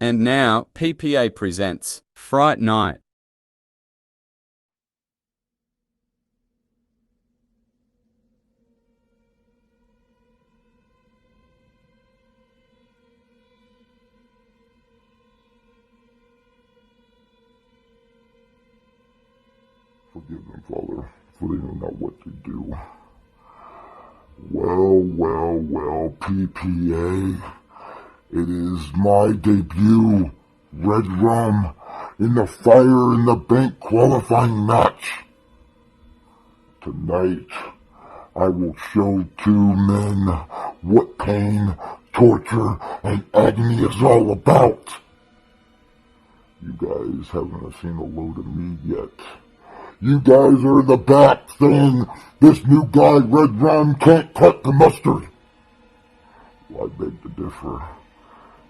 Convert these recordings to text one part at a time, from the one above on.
And now, PPA presents Fright Night. Forgive them, Father, for they know not what to do. Well, PPA. It is my debut, Redrum, in the Fire in the Bank qualifying match. Tonight, I will show two men what pain, torture, and agony is all about. You guys haven't seen a load of me yet. You guys are in the back saying this new guy, Redrum, can't cut the mustard. Well, I beg to differ.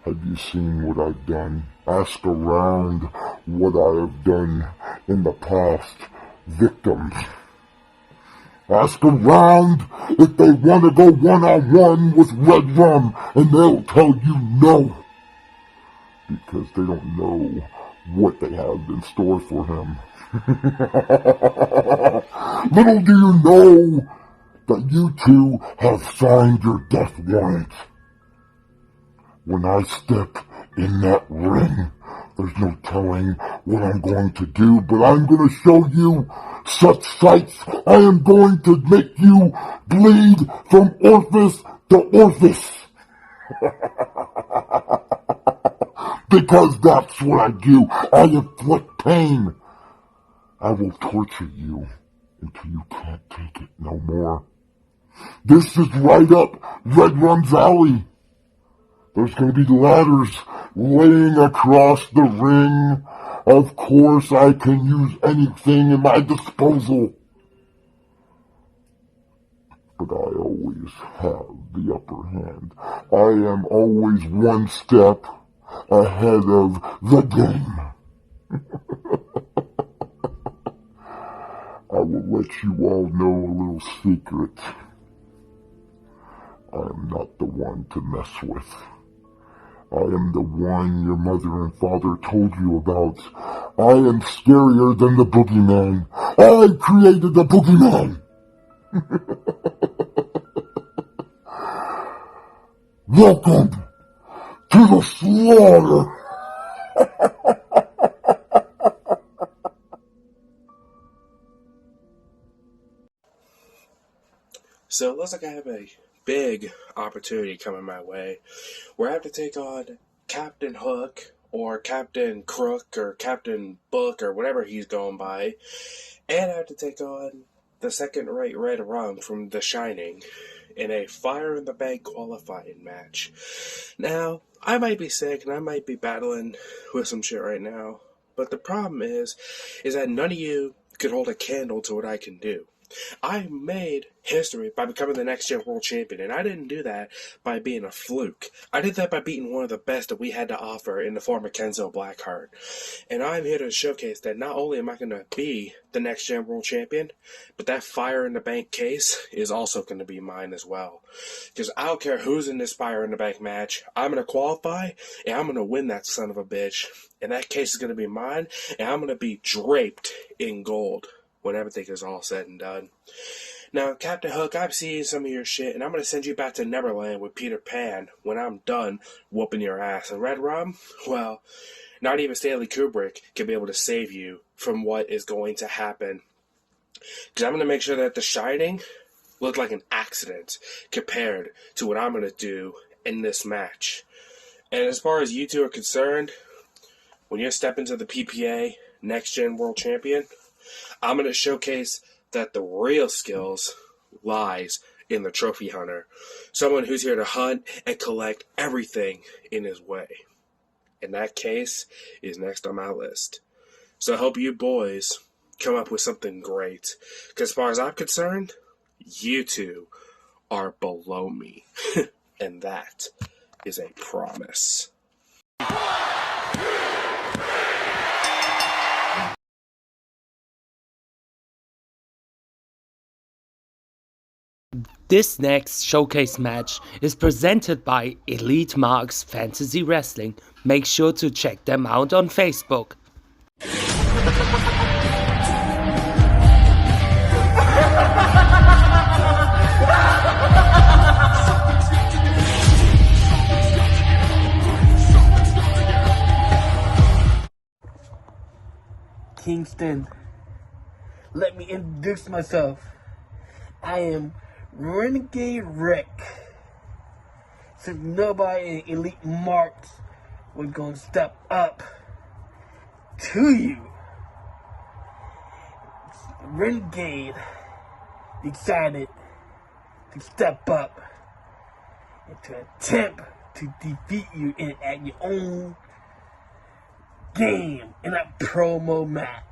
Have you seen what I've done? Ask around what I have done in the past. Victims. Ask around if they want to go one-on-one with Redrum, and they'll tell you no. Because they don't know what they have in store for him. Little do you know that you two have signed your death warrant. When I step in that ring, there's no telling what I'm going to do, but I'm going to show you such sights. I am going to make you bleed from orifice to orifice. Because that's what I do. I inflict pain. I will torture you until you can't take it no more. This is right up Redrum's alley. There's going to be ladders laying across the ring. Of course, I can use anything in my disposal. But I always have the upper hand. I am always one step ahead of the game. I will let you all know a little secret. I am not the one to mess with. I am the one your mother and father told you about. I am scarier than the boogeyman. I created the boogeyman. Welcome to the slaughter. So it looks like I have a big opportunity coming my way where I have to take on Captain Hook or Captain Crook or Captain Book or whatever he's going by, and I have to take on the second-rate Redrum from The Shining in a Fire in the Bank qualifying match. Now, I might be sick and I might be battling with some shit right now, but the problem is that none of you could hold a candle to what I can do. I made history by becoming the next gen world champion, and I didn't do that by being a fluke. I did that by beating one of the best that we had to offer in the form of Kenzo Blackheart. And I'm here to showcase that not only am I going to be the next gen world champion, but that Fire in the Bank case is also going to be mine as well. Because I don't care who's in this Fire in the Bank match, I'm going to qualify, and I'm going to win that son of a bitch. And that case is going to be mine, and I'm going to be draped in gold when everything is all said and done. Now, Captain Hook, I've seen some of your shit, and I'm going to send you back to Neverland with Peter Pan when I'm done whooping your ass. And Redrum, well, not even Stanley Kubrick can be able to save you from what is going to happen. Because I'm going to make sure that The Shining looked like an accident compared to what I'm going to do in this match. And as far as you two are concerned, when you step into the PPA Next Gen World Champion, I'm going to showcase that the real skills lies in the trophy hunter. Someone who's here to hunt and collect everything in his way. And that case is next on my list. So I hope you boys come up with something great. Because as far as I'm concerned, you two are below me. And that is a promise. This next showcase match is presented by Elite Marks Fantasy Wrestling. Make sure to check them out on Facebook. Kingston, let me introduce myself. I am Renegade Rick. Since nobody in Elite Marks was going to step up to you, Renegade decided to step up and to attempt to defeat you at your own game in a promo match.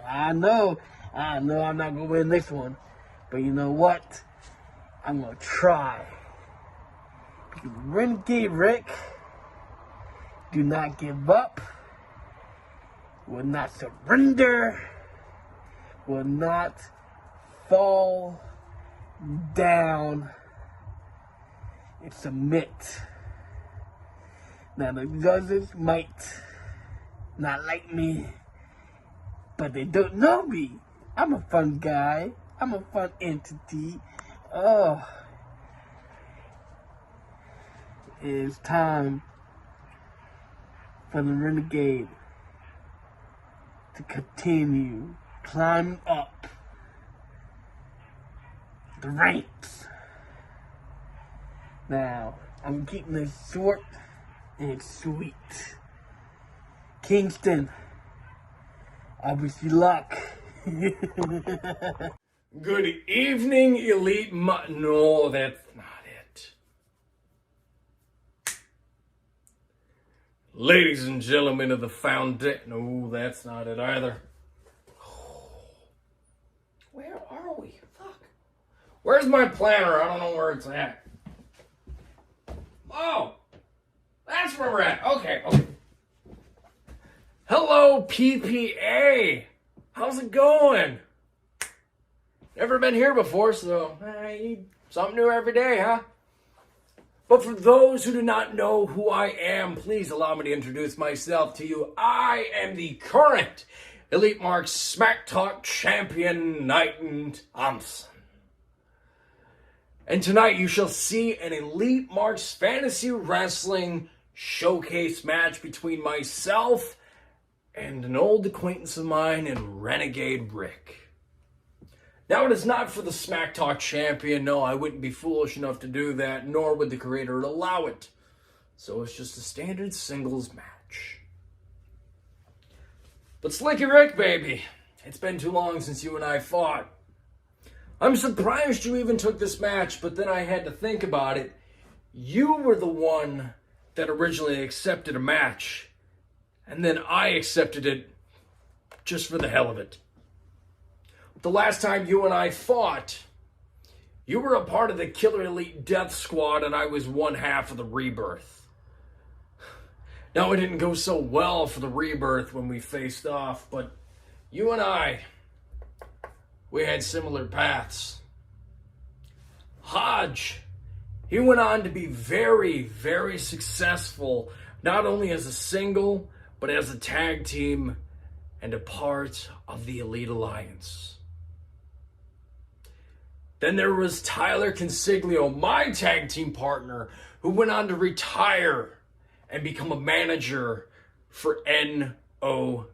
I know I'm not gonna win this one, but you know what? I'm gonna try. Because Renegade Rick, do not give up, will not surrender, will not fall down and submit. Now the judges might not like me, but they don't know me. I'm a fun guy. I'm a fun entity. Oh, it's time for the Renegade to continue climbing up the ranks. Now, I'm keeping this short and sweet. Kingston, I wish you luck. Good evening, Elite No, that's not it. Ladies and gentlemen of the Foundation. No, that's not it either. Where are we? Fuck. Where's my planner? I don't know where it's at. Oh, that's where we're at. Okay. Hello, PPA. How's it going? Never been here before, so I need something new every day, huh? But for those who do not know who I am, please allow me to introduce myself to you. I am the current Elite Marks Smack Talk champion, Knighten Thompson. And tonight you shall see an Elite Marks Fantasy Wrestling showcase match between myself and an old acquaintance of mine in Renegade Rick. Now, it is not for the Smack Talk champion. No, I wouldn't be foolish enough to do that, nor would the creator allow it. So it's just a standard singles match. But Slicky Rick, baby, it's been too long since you and I fought. I'm surprised you even took this match, but then I had to think about it. You were the one that originally accepted a match. And then I accepted it just for the hell of it. The last time you and I fought, you were a part of the Killer Elite Death Squad and I was one half of the Rebirth. Now, it didn't go so well for the Rebirth when we faced off, but you and I, we had similar paths. Hodge, he went on to be very, very successful, not only as a single, but as a tag team and a part of the Elite Alliance. Then there was Tyler Consiglio, my tag team partner, who went on to retire and become a manager for NOW.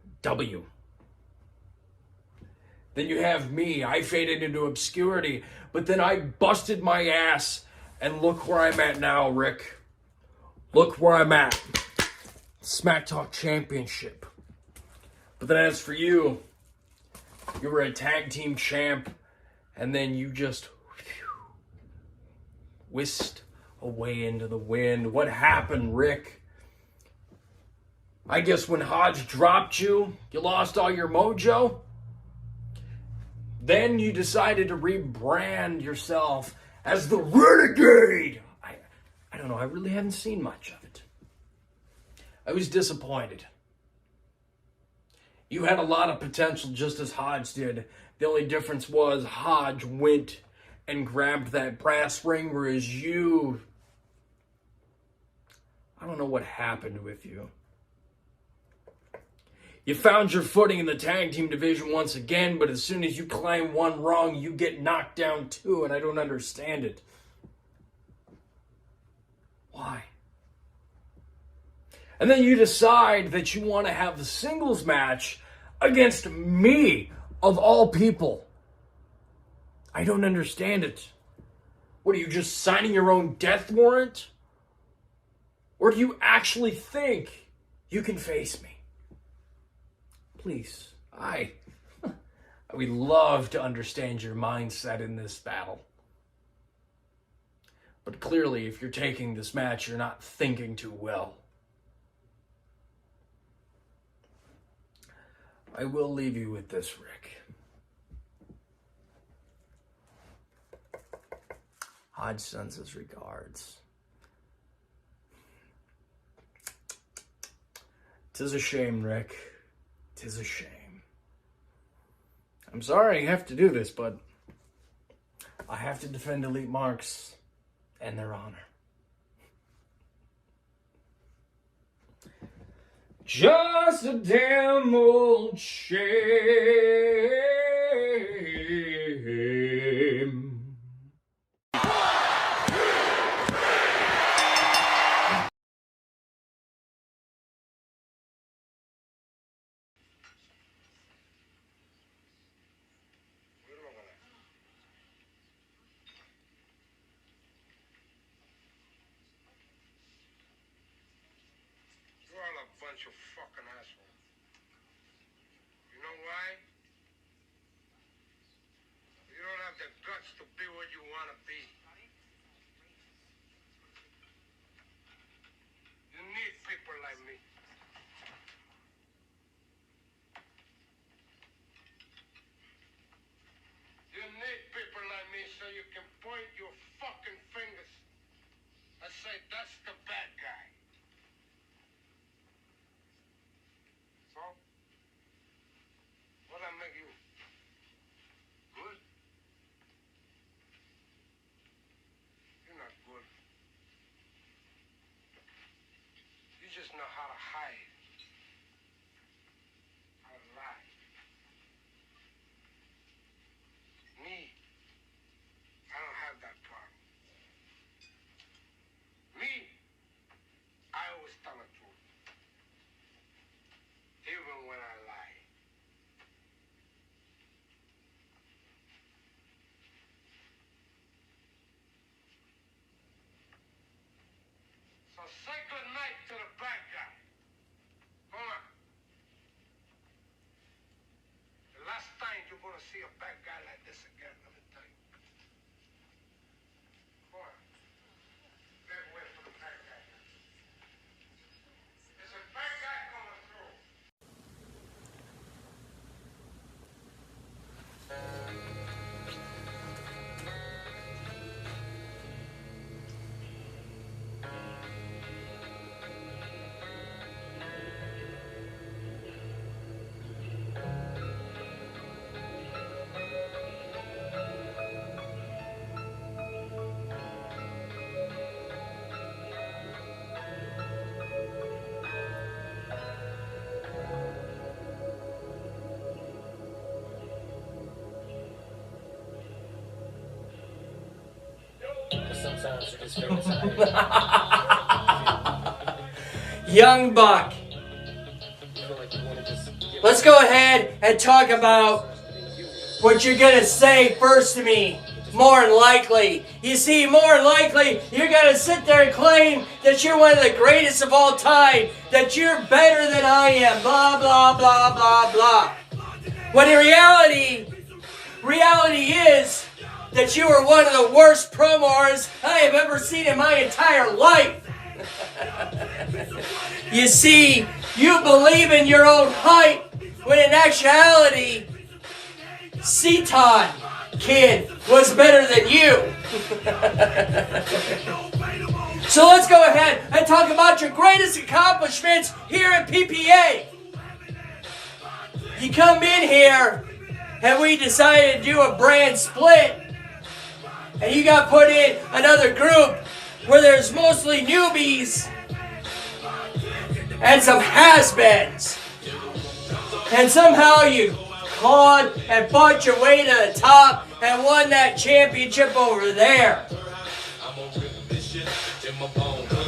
Then you have me. I faded into obscurity, but then I busted my ass, and look where I'm at now, Rick. Look where I'm at. Smack Talk Championship. But then as for you, you were a tag team champ, and then you just whisked away into the wind. What happened, Rick? I guess when Hodge dropped you, you lost all your mojo? Then you decided to rebrand yourself as the Renegade. I don't know, I really haven't seen much of it. I was disappointed. You had a lot of potential just as Hodge did. The only difference was Hodge went and grabbed that brass ring, whereas you... I don't know what happened with you. You found your footing in the tag team division once again, but as soon as you climb one rung, you get knocked down too, and I don't understand it. Why? And then you decide that you want to have the singles match against me, of all people. I don't understand it. What, are you just signing your own death warrant? Or do you actually think you can face me? Please, I would love to understand your mindset in this battle. But clearly, if you're taking this match, you're not thinking too well. I will leave you with this, Rick. Hodge sends his regards. 'Tis a shame, Rick. 'Tis a shame. I'm sorry I have to do this, but I have to defend Elite Marks and their honor. Just a damn old shame. Bunch of fucking assholes. You know why? You don't have the guts to be what you want to be. You need people like me. You need people like me so you can point your fucking fingers and say, that's the bad guy. What I make you good? You're not good. You just know how to hide, how to lie. Me, I don't have that problem. Me, I always tell the truth, even when I lie. So say good night to the bad guy. Come on. The last time you're gonna see a bad guy like this again, let me tell you. Come on. Get away from the bad guy. There's a bad guy coming through. Young Buck. Let's go ahead and talk about what you're going to say first to me. More than likely. You see, more than likely, you're going to sit there and claim that you're one of the greatest of all time, that you're better than I am, blah, blah, blah, blah, blah. When in reality is that you are one of the worst promos I have ever seen in my entire life. You see, you believe in your own hype, when in actuality, Seton Kid was better than you. So let's go ahead and talk about your greatest accomplishments here at PPA. You come in here and we decided to do a brand split. and you got put in another group where there's mostly newbies and some has-beens. And somehow you clawed and fought your way to the top and won that championship over there.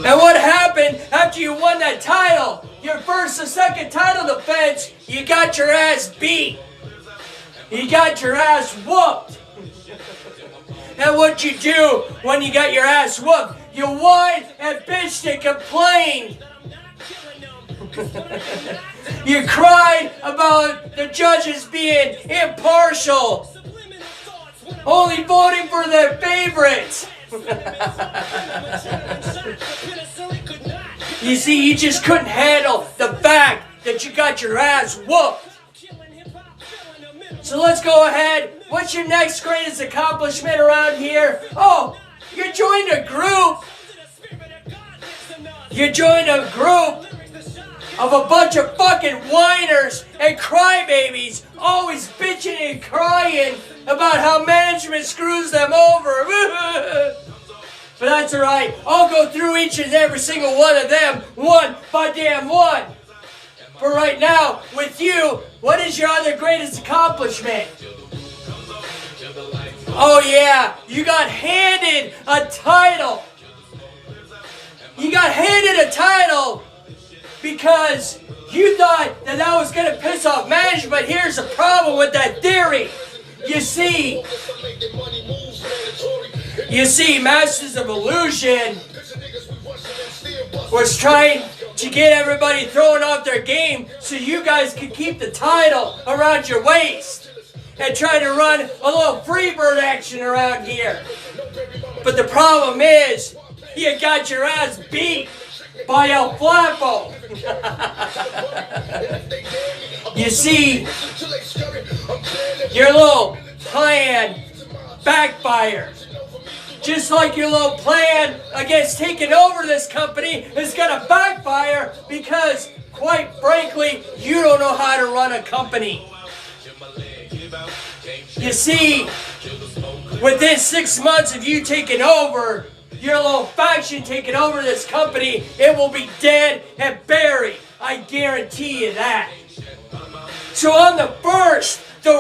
And what happened after you won that title? Your first or second title defense, you got your ass beat. You got your ass whooped. And what you do when you got your ass whooped? You whined and bitched and complained. You cried about the judges being impartial, only voting for their favorites. You see, you just couldn't handle the fact that you got your ass whooped. So let's go ahead. What's your next greatest accomplishment around here? Oh, you joined a group. You joined a group of a bunch of fucking whiners and crybabies, always bitching and crying about how management screws them over. But that's alright. I'll go through each and every single one of them, one by damn one. For right now, with you, what is your other greatest accomplishment? Oh yeah, you got handed a title. You got handed a title because you thought that was going to piss off management. Here's the problem with that theory. You see, Masters of Illusion was trying to get everybody throwing off their game so you guys could keep the title around your waist and try to run a little freebird action around here. But the problem is, you got your ass beat by Elwappo. You see, your little plan backfired. Just like your little plan against taking over this company is gonna backfire because, quite frankly, you don't know how to run a company. You see, within 6 months of you taking over, your little faction taking over this company, it will be dead and buried. I guarantee you that. So on the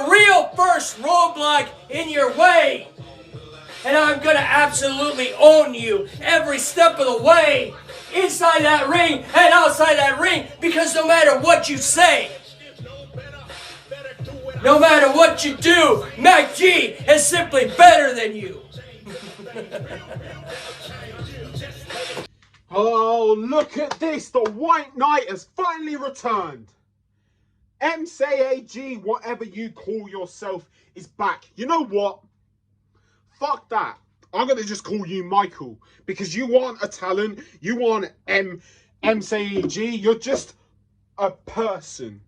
real first roadblock in your way, and I'm going to absolutely own you every step of the way, inside that ring and outside that ring, because no matter what you say, no matter what you do, MACG is simply better than you. Oh, look at this! The White Knight has finally returned! MACG, whatever you call yourself, is back. You know what? Fuck that. I'm going to just call you Michael. Because you aren't a talent. You aren't MACG. You're just a person.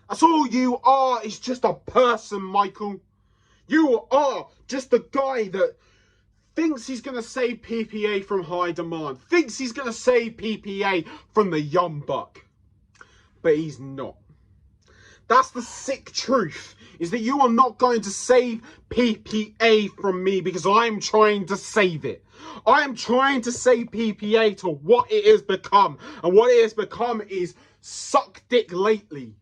That's all you are, is just a person, Michael. You are just a guy that thinks he's going to save PPA from high demand. Thinks he's going to save PPA from the young buck. But he's not. That's the sick truth, is that you are not going to save PPA from me because I'm trying to save it. I am trying to save PPA to what it has become. And what it has become is suck dick lately.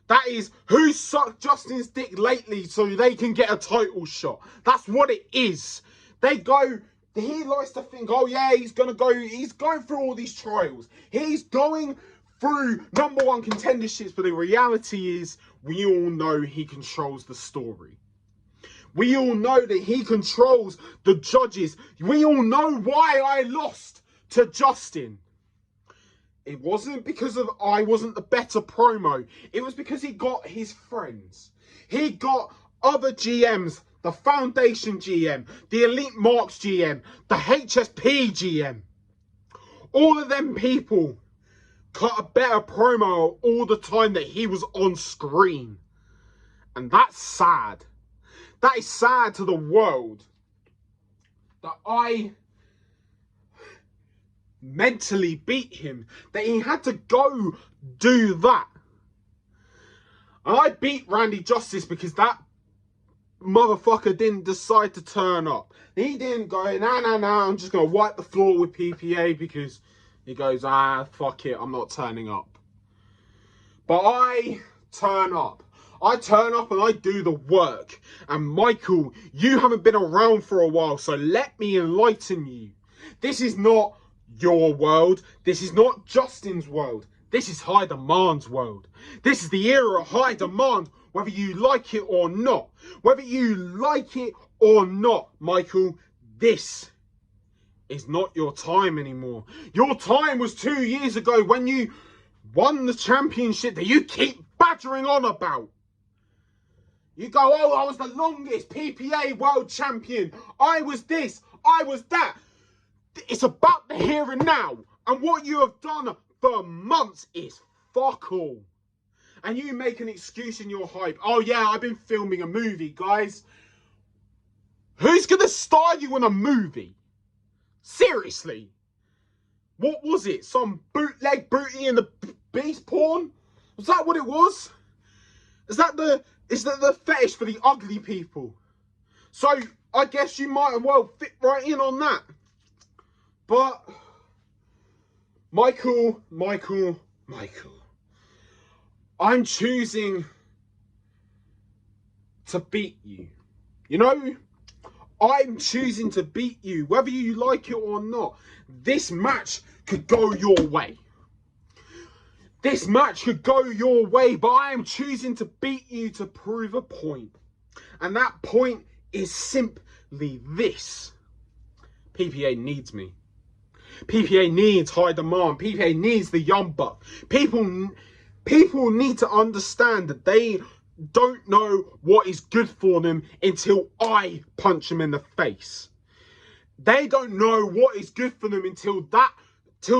That is, who sucked Justin's dick lately so they can get a title shot. That's what it is. He likes to think, oh yeah, he's going through all these trials. He's going through #1 contenderships, but the reality is, we all know he controls the story. We all know that he controls the judges. We all know why I lost to Justin. It wasn't because I wasn't the better promo. It was because he got his friends. He got other GMs, the Foundation GM, the Elite Marks GM, the HSP GM. All of them people cut a better promo all the time that he was on screen. And that's sad. That is sad to the world. That I mentally beat him. That he had to go do that. And I beat Randy Justice because that motherfucker didn't decide to turn up. He didn't go, nah, I'm just going to wipe the floor with PPA because he goes, fuck it, I'm not turning up. But I turn up. I turn up and I do the work. And Michael, you haven't been around for a while, so let me enlighten you. This is not your world. This is not Justin's world. This is High Demand's world. This is the era of High Demand, whether you like it or not. Whether you like it or not, Michael, this is not your time anymore. Your time was 2 years ago when you won the championship that you keep badgering on about. You go, oh, I was the longest PPA world champion. I was this, I was that. It's about the here and now. And what you have done for months is fuck all. And you make an excuse in your hype. Oh yeah, I've been filming a movie, guys. Who's going to star you in a movie? Seriously. What was it? Some bootleg Booty and the Beast porn? Was that what it was? Is that the fetish for the ugly people? So I guess you might as well fit right in on that. But Michael, I'm choosing to beat you. You know, I'm choosing to beat you, whether you like it or not. This match could go your way. This match could go your way, but I am choosing to beat you to prove a point. And that point is simply this. PPA needs me. PPA needs High Demand. PPA needs the Young Buck. People need to understand that they don't know what is good for them until I punch them in the face. They don't know what is good for them until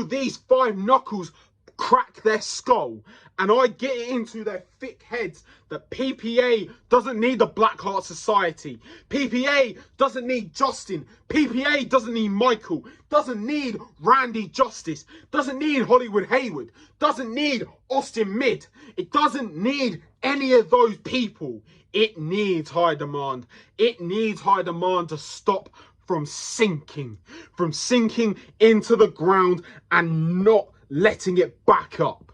these 5 knuckles crack their skull and I get it into their thick heads that PPA doesn't need the Blackheart Society. PPA doesn't need Justin. PPA doesn't need Michael. Doesn't need Randy Justice. Doesn't need Hollywood Haywood. Doesn't need Austin Mid. It doesn't need any of those people. It needs High Demand. It needs High Demand to stop from sinking into the ground and not letting it back up.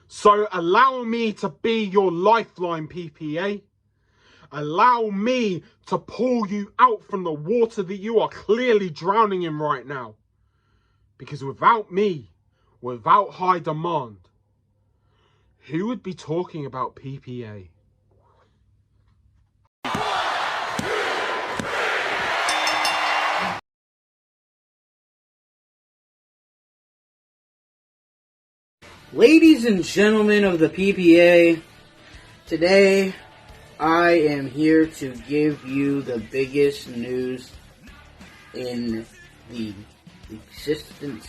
So allow me to be your lifeline, PPA. Allow me to pull you out from the water that you are clearly drowning in right now. Because without me, without High Demand, who would be talking about PPA? Ladies and gentlemen of the PPA, today I am here to give you the biggest news in the existence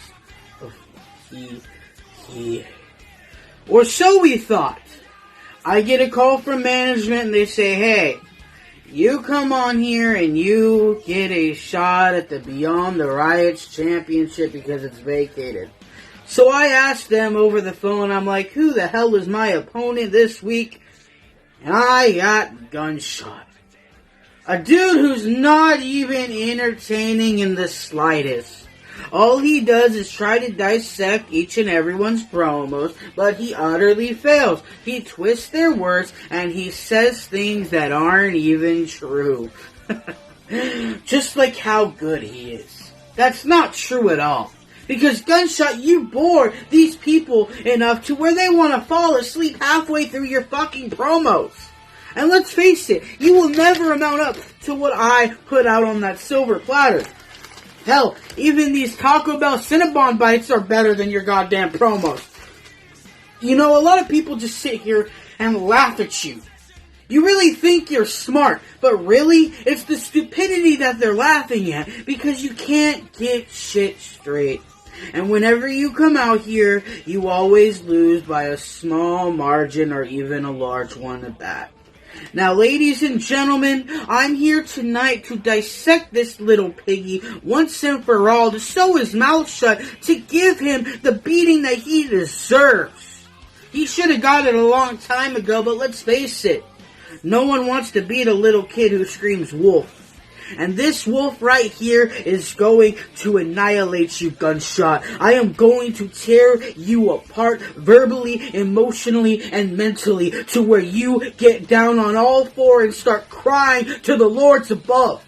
of or so we thought. I get a call from management and they say, hey, you come on here and you get a shot at the Beyond the Riots Championship because it's vacated. So I asked them over the phone, I'm like, who the hell is my opponent this week? And I got Gunshot. A dude who's not even entertaining in the slightest. All he does is try to dissect each and everyone's promos, but he utterly fails. He twists their words, and he says things that aren't even true. Just like how good he is. That's not true at all. Because Gunshot, you bore these people enough to where they want to fall asleep halfway through your fucking promos. And let's face it, you will never amount up to what I put out on that silver platter. Hell, even these Taco Bell Cinnabon bites are better than your goddamn promos. You know, a lot of people just sit here and laugh at you. You really think you're smart, but really, it's the stupidity that they're laughing at because you can't get shit straight. And whenever you come out here, you always lose by a small margin or even a large one at that. Now, ladies and gentlemen, I'm here tonight to dissect this little piggy once and for all, to sew his mouth shut, to give him the beating that he deserves. He should have got it a long time ago, but let's face it. no one wants to be the little kid who screams wolf. And this wolf right here is going to annihilate you, Gunshot. I am going to tear you apart verbally, emotionally, and mentally to where you get down on all four and start crying to the lords above.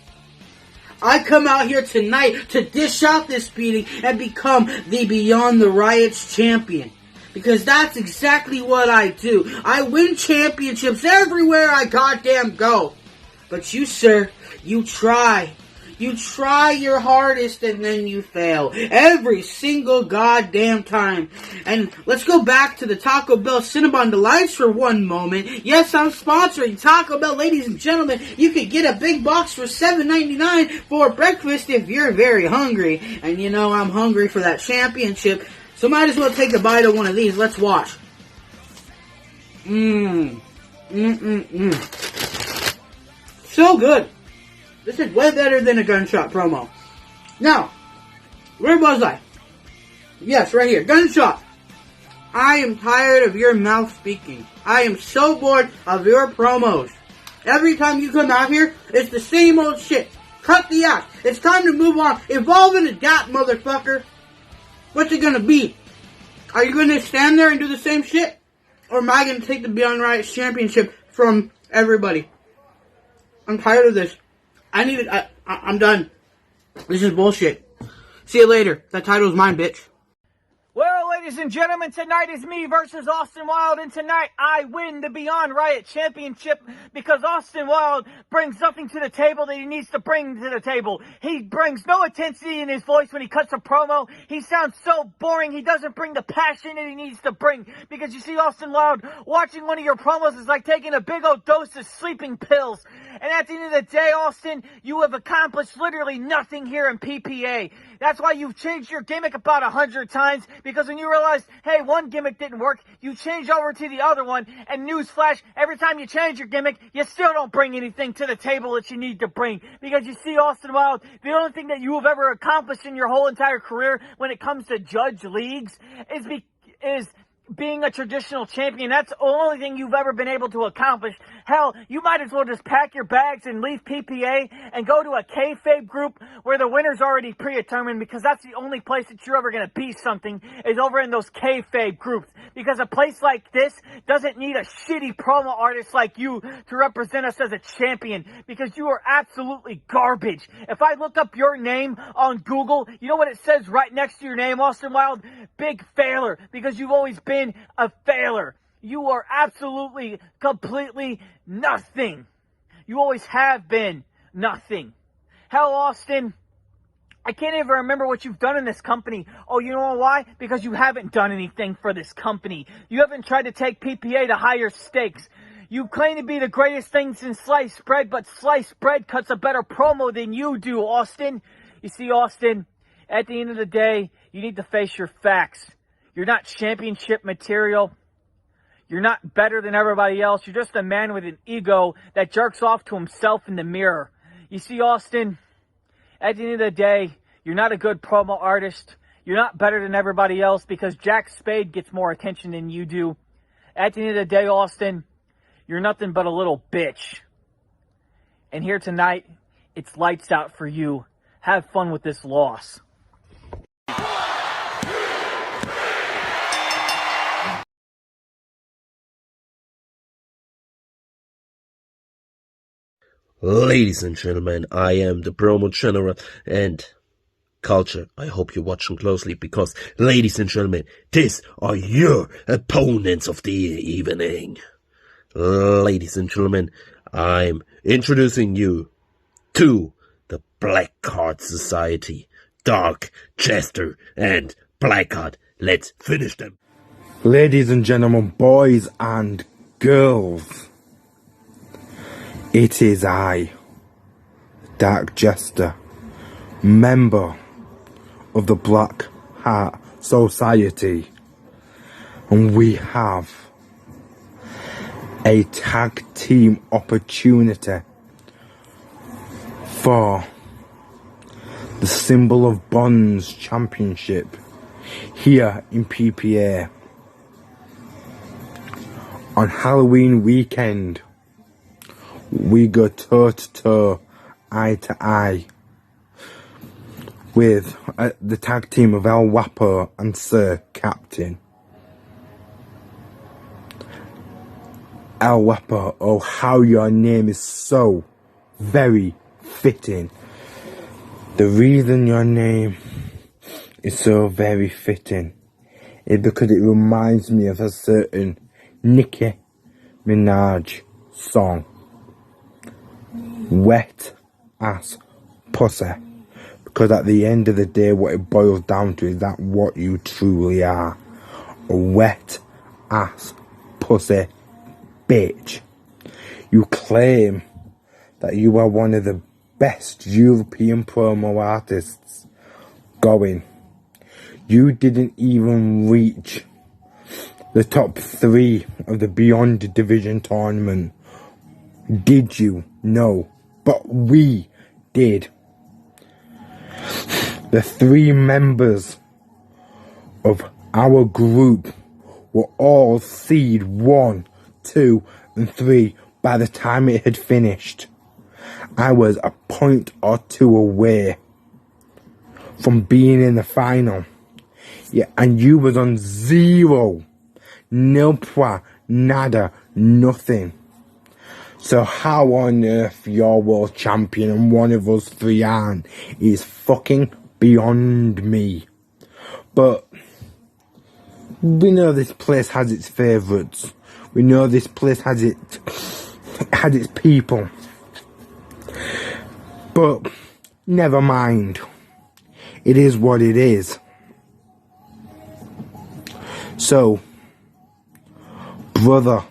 I come out here tonight to dish out this beating and become the Beyond the Riot's champion. Because that's exactly what I do. I win championships everywhere I goddamn go. But you, sir, you try. You try your hardest and then you fail. Every single goddamn time. And let's go back to the Taco Bell Cinnabon Delights for one moment. Yes, I'm sponsoring Taco Bell, ladies and gentlemen. You could get a big box for $7.99 for breakfast if you're very hungry. And you know I'm hungry for that championship. So might as well take a bite of one of these. Let's watch. So good. This is way better than a Gunshot promo. Now, where was I? Yes, right here. Gunshot. I am tired of your mouth speaking. I am so bored of your promos. Every time you come out here, it's the same old shit. Cut the act. It's time to move on. Evolve and adapt, motherfucker. What's it gonna be? Are you gonna stand there and do the same shit? Or am I gonna take the Beyond Riot's championship from everybody? I'm tired of this. I'm done. This is bullshit. See you later. That title's mine, bitch. Well, ladies and gentlemen, tonight is me versus Austin Wyld, and tonight I win the Beyond Riot Championship because Austin Wyld brings something to the table that he needs to bring to the table. He brings no intensity in his voice when he cuts a promo. He sounds so boring. He doesn't bring the passion that he needs to bring because you see, Austin Wyld, watching one of your promos is like taking a big old dose of sleeping pills. And at the end of the day, Austin, you have accomplished literally nothing here in PPA. That's why you've changed your gimmick about 100 times, because when you realized, hey, one gimmick didn't work, you changed over to the other one, and newsflash, every time you change your gimmick, you still don't bring anything to the table that you need to bring. Because you see, Austin Wyld, the only thing that you have ever accomplished in your whole entire career when it comes to judge leagues is being a traditional champion. That's the only thing you've ever been able to accomplish. Hell, you might as well just pack your bags and leave PPA and go to a kayfabe group where the winner's already predetermined, because that's the only place that you're ever going to be something, is over in those kayfabe groups. Because a place like this doesn't need a shitty promo artist like you to represent us as a champion, because you are absolutely garbage. If I look up your name on Google, you know what it says right next to your name, Austin Wyld? Big failure, because you've always been a failure. You are absolutely, completely nothing. You always have been nothing. Hell, Austin, I can't even remember what you've done in this company. Oh, you know why? Because you haven't done anything for this company. You haven't tried to take PPA to higher stakes. You claim to be the greatest thing since sliced bread, but sliced bread cuts a better promo than you do, Austin. You see, Austin, at the end of the day, you need to face your facts. You're not championship material. You're not better than everybody else. You're just a man with an ego that jerks off to himself in the mirror. You see, Austin, at the end of the day, you're not a good promo artist. You're not better than everybody else because Jack Spade gets more attention than you do. At the end of the day, Austin, you're nothing but a little bitch. And here tonight, it's lights out for you. Have fun with this loss. Ladies and gentlemen, I am the promo general and culture. I hope you're watching closely because, ladies and gentlemen, these are your opponents of the evening. Ladies and gentlemen, I'm introducing you to the Blackheart Society. Dark, Jester, and Blackheart. Let's finish them. Ladies and gentlemen, boys and girls, it is I, Dak Jester, member of the Blackheart Society, and we have a tag team opportunity for the Symbol of Bonds Championship here in PPA on Halloween weekend. we go toe to toe, eye to eye, with the tag team of Elwappo and Sir Captain. Elwappo, oh how your name is so very fitting. The reason your name is so very fitting is because it reminds me of a certain Nicki Minaj song, Wet Ass Pussy. Because at the end of the day, what it boils down to is that what you truly are. A wet ass pussy bitch. You claim that you are one of the best European promo artists going. You didn't even reach the top 3 of the Beyond Division tournament. Did you? No. But we did. The 3 members of our group were all seed 1, 2, and 3 by the time it had finished. I was a point or 2 away from being in the final. Yeah, and you was on 0. Nil point, nada, nothing. So how on earth you're world champion and one of us 3 aren't is fucking beyond me. But we know this place has its favourites. We know this place has its people. But never mind. It is what it is. So, brother,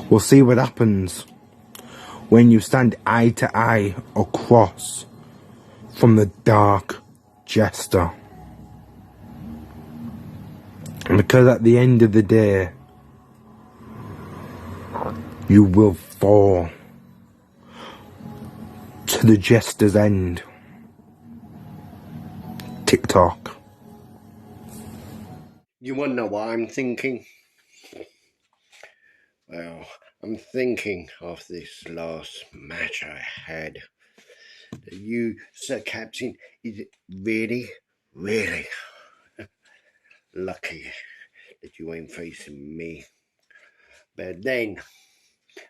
we'll see what happens when you stand eye to eye across from the dark Jester. Because at the end of the day, you will fall to the Jester's end. TikTok. You want to know what I'm thinking? Well, I'm thinking of this last match I had. That you, Sir Captain, is really, really lucky that you ain't facing me. But then,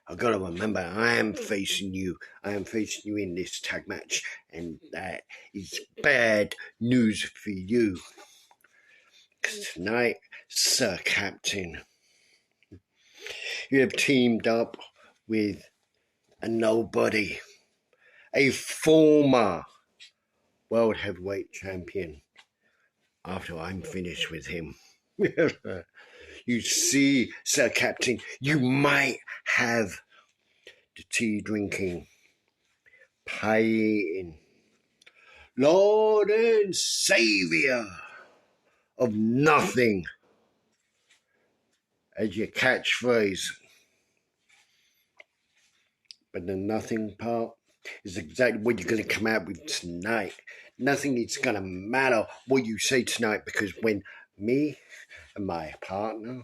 I gotta remember, I am facing you. I am facing you in this tag match, and that is bad news for you. Because tonight, Sir Captain, you have teamed up with a nobody, a former World Heavyweight Champion, after I'm finished with him. You see, Sir Captain, you might have the tea drinking, pie eating, Lord and Saviour of nothing as your catchphrase. But the nothing part is exactly what you're going to come out with tonight. Nothing is going to matter what you say tonight, because when me and my partner,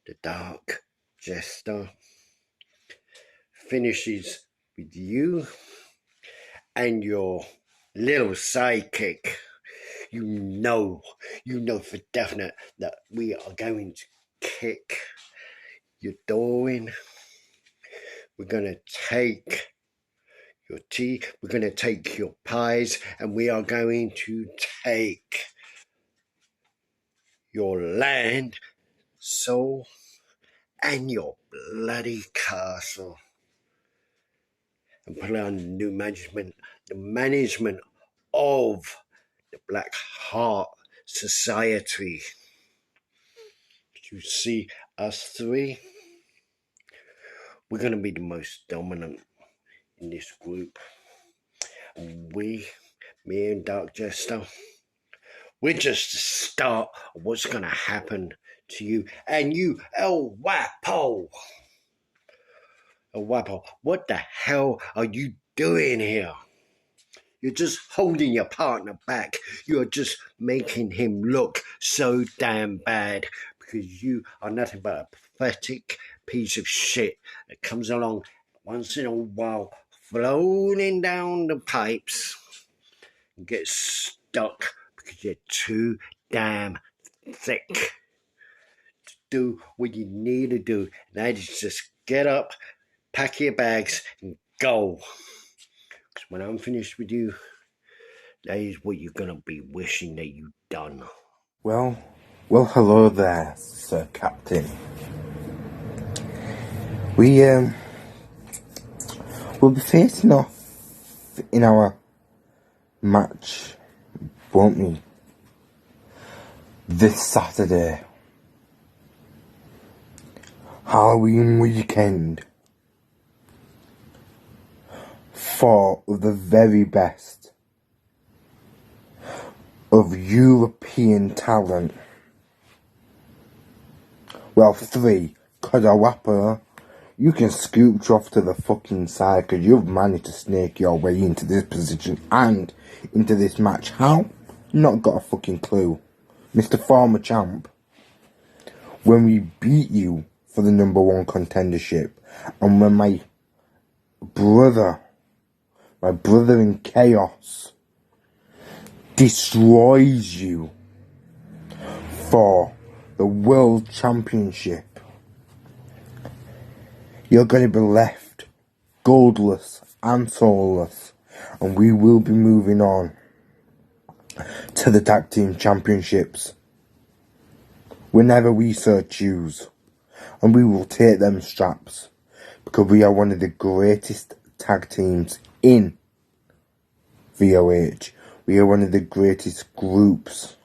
the Dark Jester, finishes with you and your little sidekick, you know for definite that we are going to kick your door in. We're going to take your tea, we're going to take your pies, and we are going to take your land, soul, and your bloody castle, and put on new management, the management of the Blackheart Society. You see, us 3, we're going to be the most dominant in this group. And me and Dark Jester, we're just the start of what's going to happen to you. And you, Elwappo. Elwappo, what the hell are you doing here? You're just holding your partner back. You're just making him look so damn bad because you are nothing but a pathetic piece of shit that comes along once in a while, floating down the pipes, and gets stuck because you're too damn thick to do what you need to do. And that is just get up, pack your bags, and go. Because when I'm finished with you, that is what you're going to be wishing that you'd done. Well, hello there, Sir Captain. We'll be facing off in our match, won't we? This Saturday. Halloween weekend. 4 of the very best of European talent. Well, 3, because Elwappo, you can scooch off to the fucking side because you've managed to snake your way into this position and into this match. How? Not got a fucking clue. Mr. Former Champ. When we beat you for the number 1 contendership, and when my brother in chaos, destroys you for the World Championship, you're going to be left goldless and soulless, and we will be moving on to the Tag Team Championships whenever we so choose, and we will take them straps because we are one of the greatest tag teams in VOH. We are one of the greatest groups.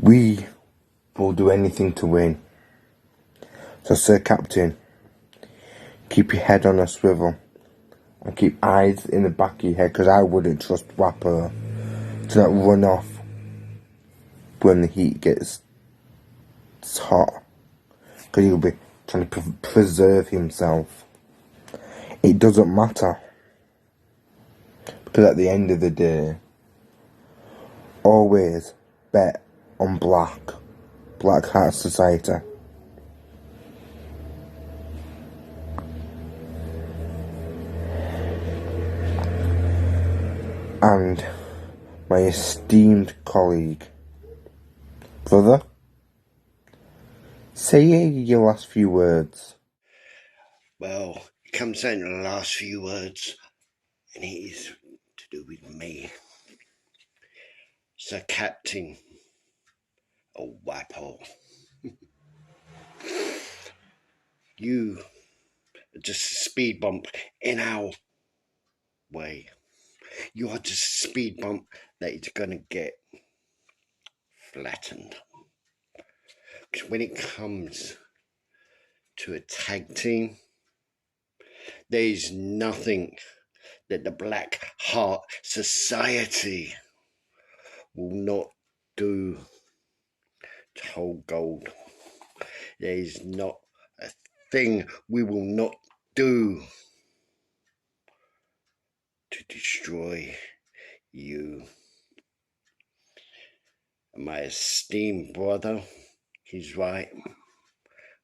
We will do anything to win. So, Sir Captain, keep your head on a swivel and keep eyes in the back of your head, because I wouldn't trust Wappo to not run off when the heat gets hot, because he'll be trying to preserve himself. It doesn't matter, because at the end of the day, always bet on Blackheart Society. And my esteemed colleague, brother, say your last few words. Well, it comes down to the last few words, and it is to do with me. Sir Captain Elwappo. You are just a speed bump in our way. You are just a speed bump that is going to get flattened. Because when it comes to a tag team, there is nothing that the Blackheart Society will not do to hold gold. There is not a thing we will not do to destroy you. And my esteemed brother, he's right.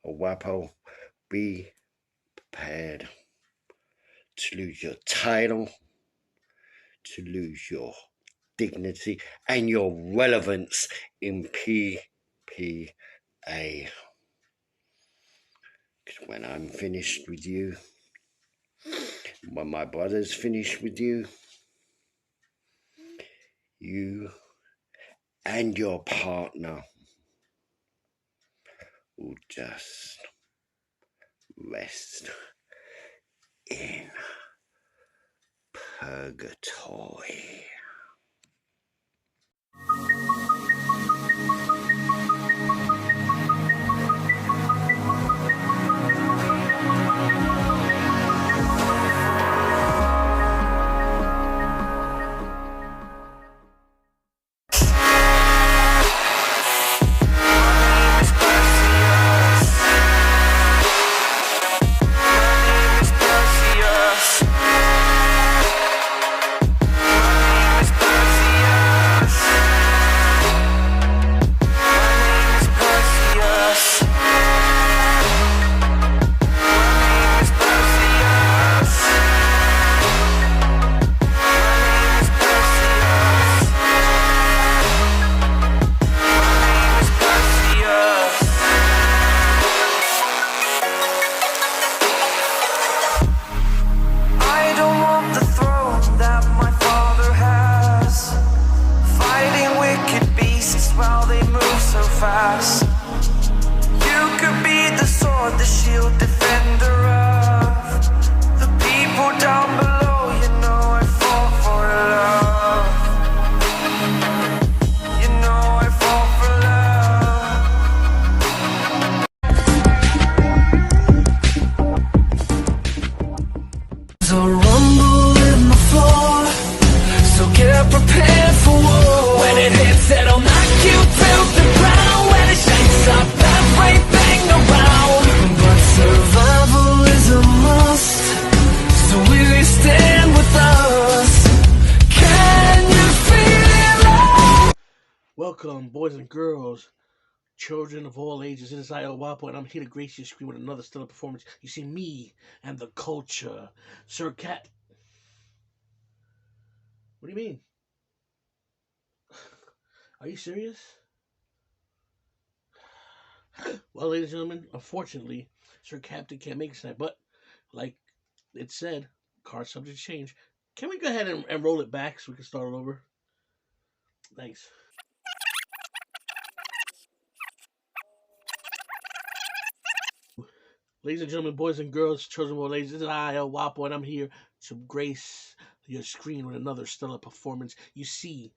Elwappo, be prepared to lose your title, to lose your dignity and your relevance in PPA. Because when I'm finished with you, when my brother's finished with you, you and your partner will just rest in purgatory. There's a rumble in the floor, so get prepared for war. When it hits, it'll knock you to the ground. When it shakes up everything around. But survival is a must, so will you stand with us? Can you feel it? Welcome, boys and girls, children of all ages. It is I, Elwappo, and I'm here to grace your screen with another stellar performance. You see me and the culture. Sir Cat. What do you mean? Are you serious? Well, ladies and gentlemen, unfortunately, Sir Captain can't make it tonight. But, like it said, card subject change. Can we go ahead and roll it back so we can start it over? Thanks. Ladies and gentlemen, boys and girls, children of all ages, this is I, Elwappo, and I'm here to grace your screen with another stellar performance. You see,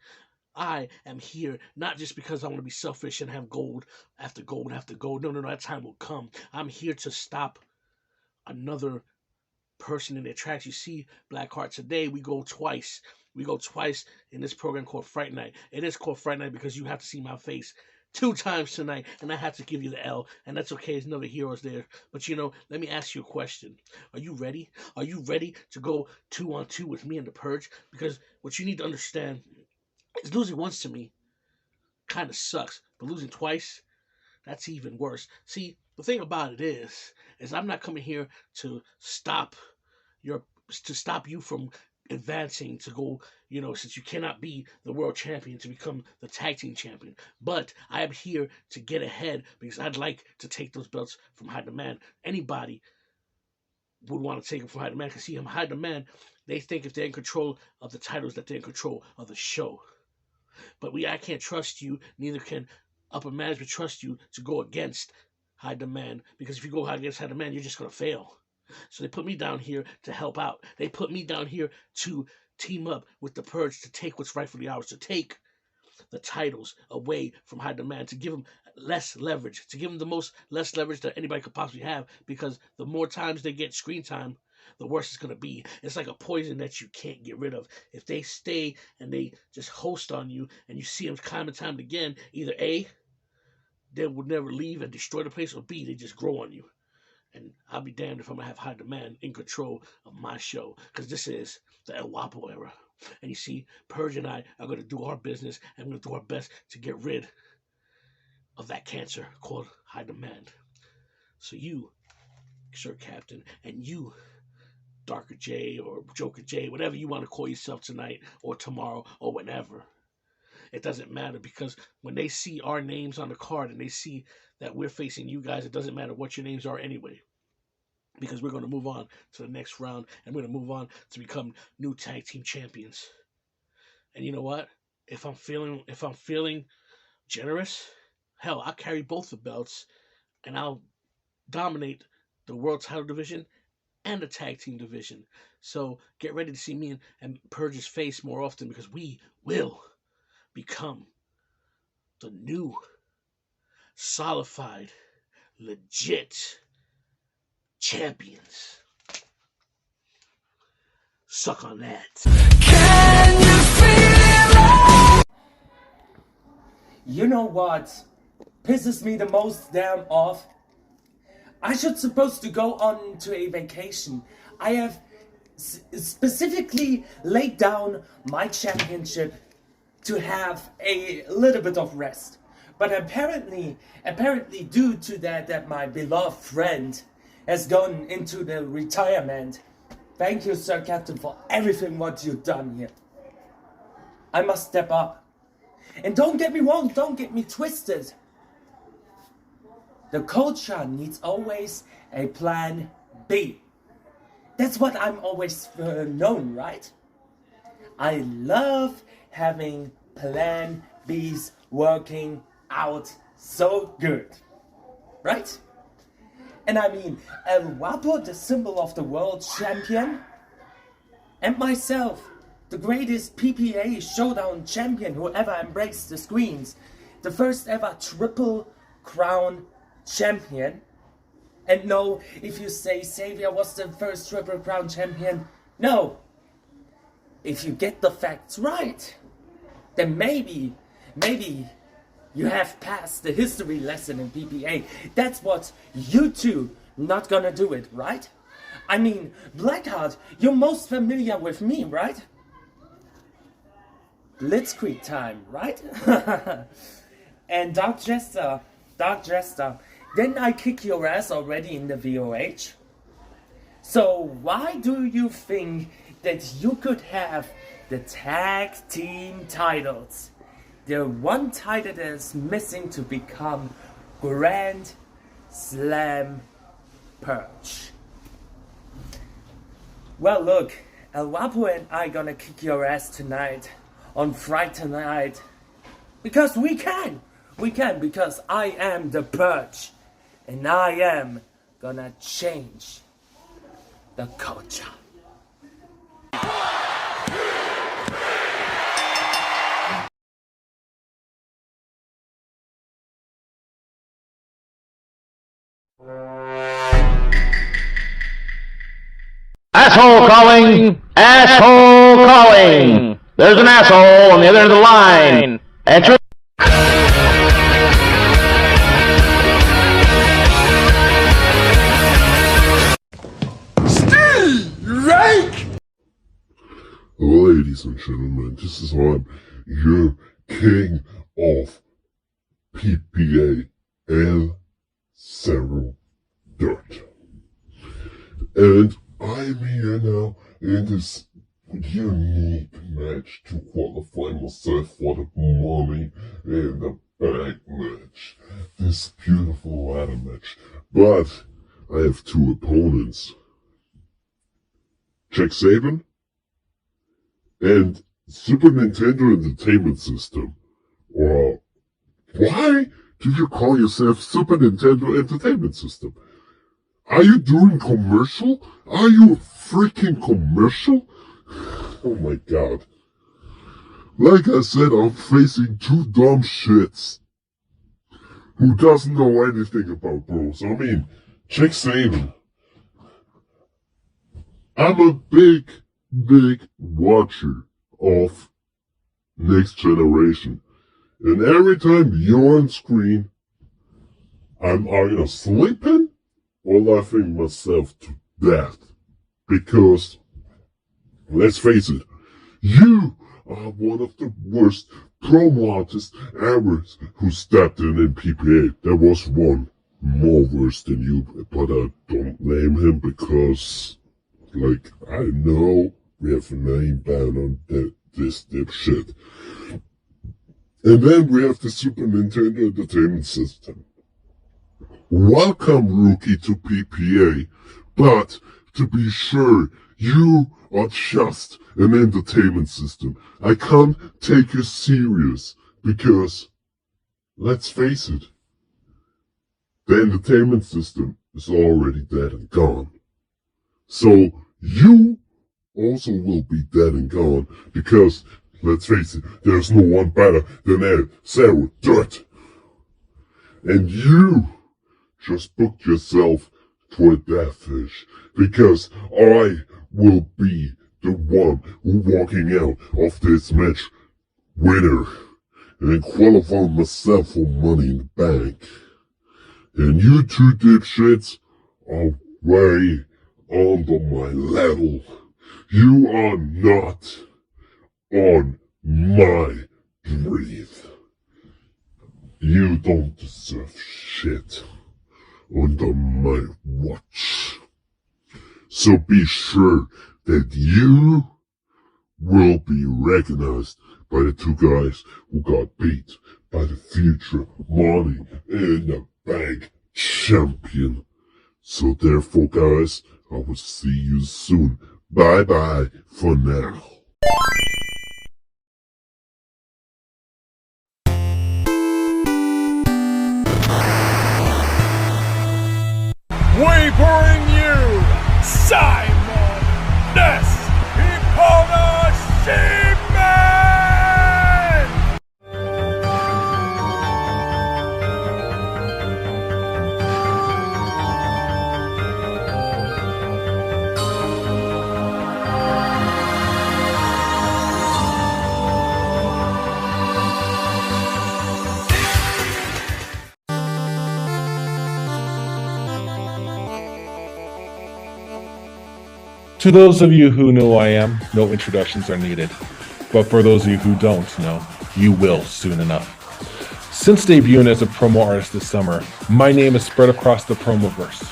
I am here not just because I want to be selfish and have gold after gold after gold. No, that time will come. I'm here to stop another person in their tracks. You see, Blackheart, today we go twice. We go twice in this program called Fright Night. It is called Fright Night because you have to see my face 2 times tonight, and I have to give you the L, and that's okay. There's another heroes there. But let me ask you a question. Are you ready? Are you ready to go 2-on-2 with me in the Purge? Because what you need to understand is losing once to me kind of sucks, but losing twice, that's even worse. See, the thing about it is I'm not coming here to stop you from advancing to go, since you cannot be the world champion, to become the tag team champion. But I am here to get ahead because I'd like to take those belts from High Demand. Anybody would want to take them from High Demand because see, High Demand, they think if they're in control of the titles that they're in control of the show. But I can't trust you, neither can upper management trust you to go against High Demand, because if you go against High Demand, you're just going to fail. So they put me down here to help out. They put me down here to team up with the Purge to take what's rightfully ours, to take the titles away from High Demand, to give them less leverage, to give them less leverage that anybody could possibly have, because the more times they get screen time, the worse it's going to be. It's like a poison that you can't get rid of. If they stay and they just host on you and you see them time and time again, either A, they will never leave and destroy the place, or B, they just grow on you. And I'll be damned if I'm going to have High Demand in control of my show, because this is the Elwappo era. And you see, Purge and I are going to do our business, and we're going to do our best to get rid of that cancer called High Demand. So you, Sir Captain, and you, Darker J or Joker J, whatever you want to call yourself tonight or tomorrow or whenever, it doesn't matter, because when they see our names on the card and they see that we're facing you guys, it doesn't matter what your names are anyway, because we're going to move on to the next round, and we're going to move on to become new tag team champions. And you know what? If I'm feeling generous, hell, I'll carry both the belts and I'll dominate the world title division and the tag team division. So get ready to see me and Purge's face more often, because we will become the new, solidified, legit champions. Suck on that. Can you feel it? You know what pisses me the most damn off? I should supposed to go on to a vacation. I have specifically laid down my championship to have a little bit of rest. But apparently due to that my beloved friend has gone into the retirement. Thank you, Sir Captain, for everything what you've done here. I must step up. And don't get me wrong, don't get me twisted. The culture needs always a plan B. That's what I'm always known, right? I love having plan Bs working out so good, right? And I mean, Elwappo, the symbol of the world champion, and myself, the greatest PPA Showdown champion who ever embraced the screens, the first ever triple crown champion. And no, if you say Xavier was the first triple crown champion, No. If you get the facts right, then maybe you have passed the history lesson in PPA. That's what you two not gonna do it, right? I mean, Blackheart, you're most familiar with me, right? Blitzkrieg time, right? And Dark Jester, didn't I kick your ass already in the VOH? So why do you think that you could have the tag team titles? The one title that is missing to become Grand Slam Purge. Well, look, Elwappo and I gonna kick your ass tonight, on Fright tonight, because we can, because I am the Purge, and I am gonna change the culture. Asshole calling! Asshole calling! There's an asshole on the other end of the line! Enter. Ladies and gentlemen, this is I'm your king of PPA, El Cerro Dirt. And I'm here now in this unique match to qualify myself for the money in the bank match. This beautiful ladder match. But I have two opponents. Jack Sabian and Super Nintendo Entertainment System. Or why do you call yourself Super Nintendo Entertainment System? Are you doing commercial? Are you a freaking commercial? Oh my god. Like I said, I'm facing two dumb shits who doesn't know anything about bros. I mean, Jack Sabian. I'm a big watcher of Next Generation. And every time you're on screen, I'm either sleeping or laughing myself to death. Because, let's face it, you are one of the worst promo artists ever who stepped in PPA. There was one more worse than you, but I don't name him because, like, I know we have a name ban on this dipshit. And then we have the Super Nintendo Entertainment System. Welcome, rookie, to PPA, but to be sure, you are just an entertainment system. I can't take you serious because, let's face it, the entertainment system is already dead and gone. So you also will be dead and gone because, let's face it, there's no one better than El Cerro Dirt. And you just booked yourself for a death wish because I will be the one who walking out of this match winner and qualify myself for Money in the Bank. And you two dipshits are way under my level. You are not on my breath. You don't deserve shit under my watch. So be sure that you will be recognized by the two guys who got beat by the future Money in the Bank champion. So therefore, guys, I will see you soon. Bye bye for now. We bring you Simon Snes, Epona She-Man! To those of you who know who I am, no introductions are needed. But for those of you who don't know, you will soon enough. Since debuting as a promo artist this summer, my name is spread across the promoverse.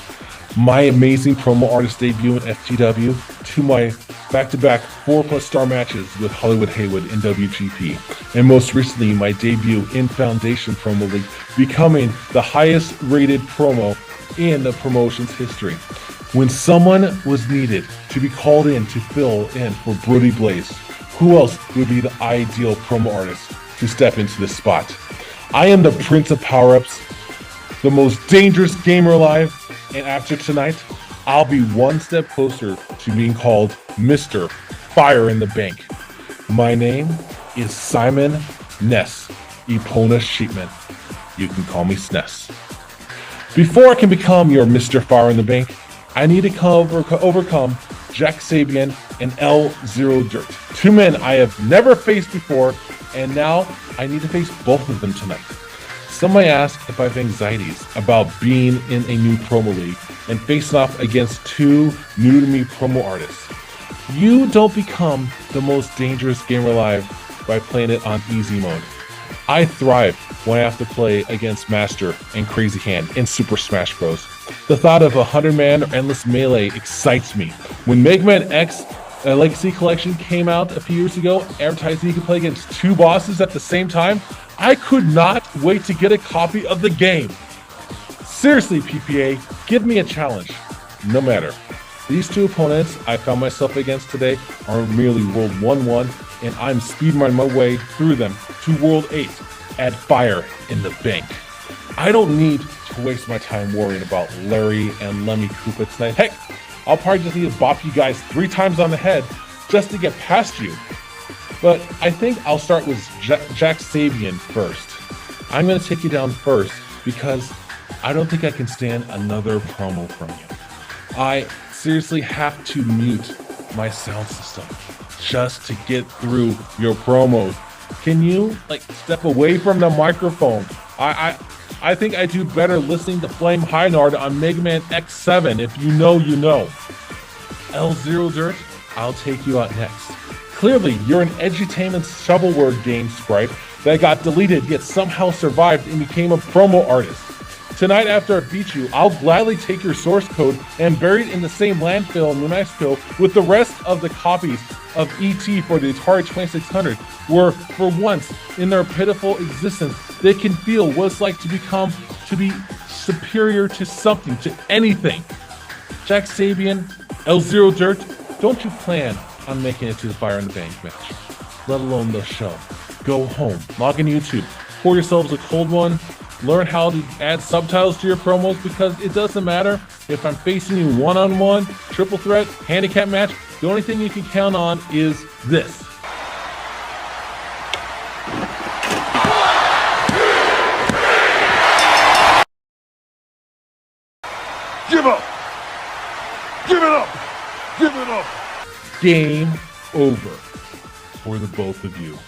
My amazing promo artist debut in FTW to my back-to-back 4+ star matches with Hollywood Haywood in WGP, and most recently my debut in Foundation Promo League, becoming the highest rated promo in the promotion's history. When someone was needed to be called in to fill in for Brody Blaze, who else would be the ideal promo artist to step into this spot? I am the Prince of Power-Ups, the most dangerous gamer alive, and after tonight, I'll be one step closer to being called Mr. Fire in the Bank. My name is Simon Ness, Epona Sheepman. You can call me Snes. Before I can become your Mr. Fire in the Bank, I need to overcome Dak Sabian and L0 Dirt. Two men I have never faced before, and now I need to face both of them tonight. Some may ask if I have anxieties about being in a new promo league and facing off against two new-to-me promo artists. You don't become the most dangerous gamer alive by playing it on easy mode. I thrive when I have to play against Master and Crazy Hand in Super Smash Bros. The thought of a 100-man or endless melee excites me. When Mega Man X Legacy Collection came out a few years ago, advertising you could play against two bosses at the same time, I could not wait to get a copy of the game. Seriously, PPA, give me a challenge. No matter. These two opponents I found myself against today are merely World 1-1, and I'm speedrunning my way through them to World 8 at Fire in the Bank. I don't need to waste my time worrying about Larry and Lemmy Koopa tonight. Heck, I'll probably just need to bop you guys 3 times on the head just to get past you. But I think I'll start with Dak Sabian first. I'm going to take you down first because I don't think I can stand another promo from you. I seriously have to mute my sound system just to get through your promos. Can you step away from the microphone? I think I do better listening to Flame Heinard on Mega Man X7. If you know, you know. L0 Dirt, I'll take you out next. Clearly, you're an edutainment shovelword game sprite that got deleted yet somehow survived and became a promo artist. Tonight after I beat you, I'll gladly take your source code and bury it in the same landfill in New Mexico with the rest of the copies of ET for the Atari 2600, where for once in their pitiful existence, they can feel what it's like to be superior to something, to anything. Dak Sabian, L0 Dirt, don't you plan on making it to the Fire in the Bank match, let alone the show? Go home, log in YouTube, pour yourselves a cold one, learn how to add subtitles to your promos, because it doesn't matter if I'm facing you one-on-one, triple threat, handicap match. The only thing you can count on is this. Give up! Give it up! Give it up! Game over for the both of you.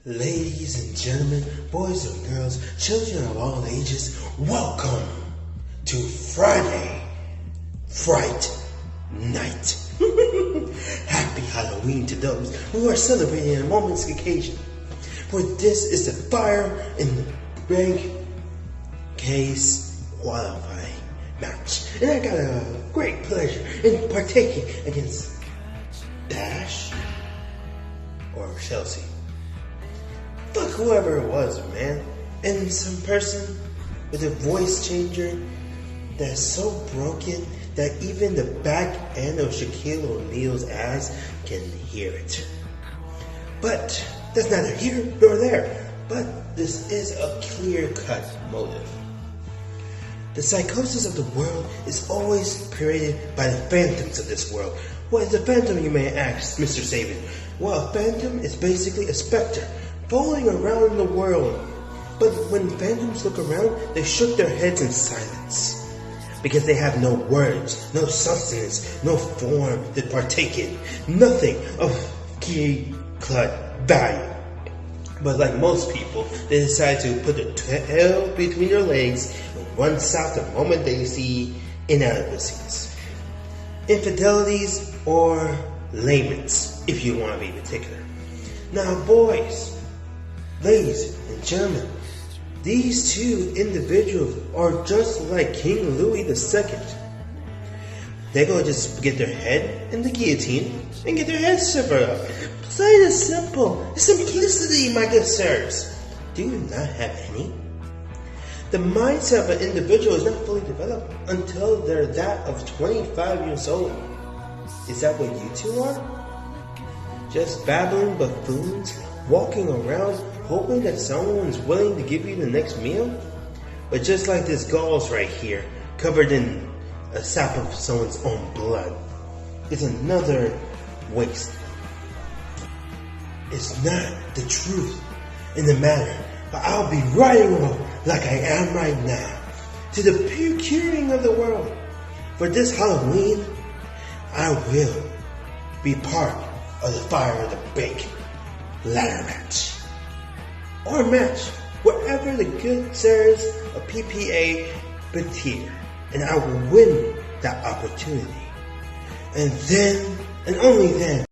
Ladies and gentlemen, boys and girls, children of all ages, welcome to Friday Fright Night. Happy Halloween to those who are celebrating a moment's occasion. For this is the Fire in the Bank case qualifying match. And I got a great pleasure in partaking against Dash or Chelsea. Fuck whoever it was, man. And some person with a voice changer that's so broken that even the back end of Shaquille O'Neal's ass can hear it. But that's neither here nor there. But this is a clear-cut motive. The psychosis of the world is always created by the phantoms of this world, What is a phantom, you may ask, Mr. Sabian? Well, a phantom is basically a specter floating around in the world. But when phantoms look around, they shook their heads in silence. Because they have no words, no substance, no form to partake in, nothing of key value. But like most people, they decide to put their tail between their legs and run south the moment they see inadequacies, infidelities, or laments, if you want to be particular. Now, boys, ladies, and gentlemen, these two individuals are just like King Louis II. They're going to just get their head in the guillotine and get their heads severed up. Plain and simple. Simplicity, my good sirs. Do you not have any? The mindset of an individual is not fully developed until they're that of 25 years old. Is that what you two are? Just babbling buffoons, walking around hoping that someone's willing to give you the next meal? But just like this Ghul's right here, covered in a sap of someone's own blood, is another waste. It's not the truth in the matter, but I'll be riding on like I am right now, to the pure curing of the world. For this Halloween, I will be part of the Fire of the Bake ladder match. Or match, wherever the good sirs of PPA Fright, and I will win that opportunity. And then, and only then,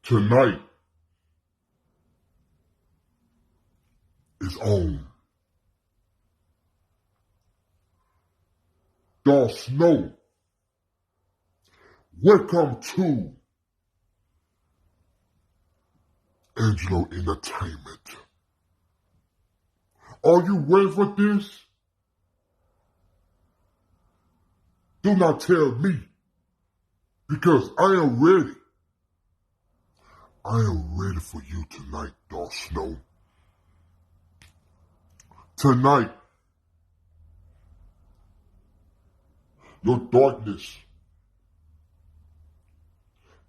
tonight is on. Dak Snow, welcome to Angelo Entertainment. Are you ready for this? Do not tell me, because I am ready. I am ready for you tonight, Dak Snow. Tonight, your darkness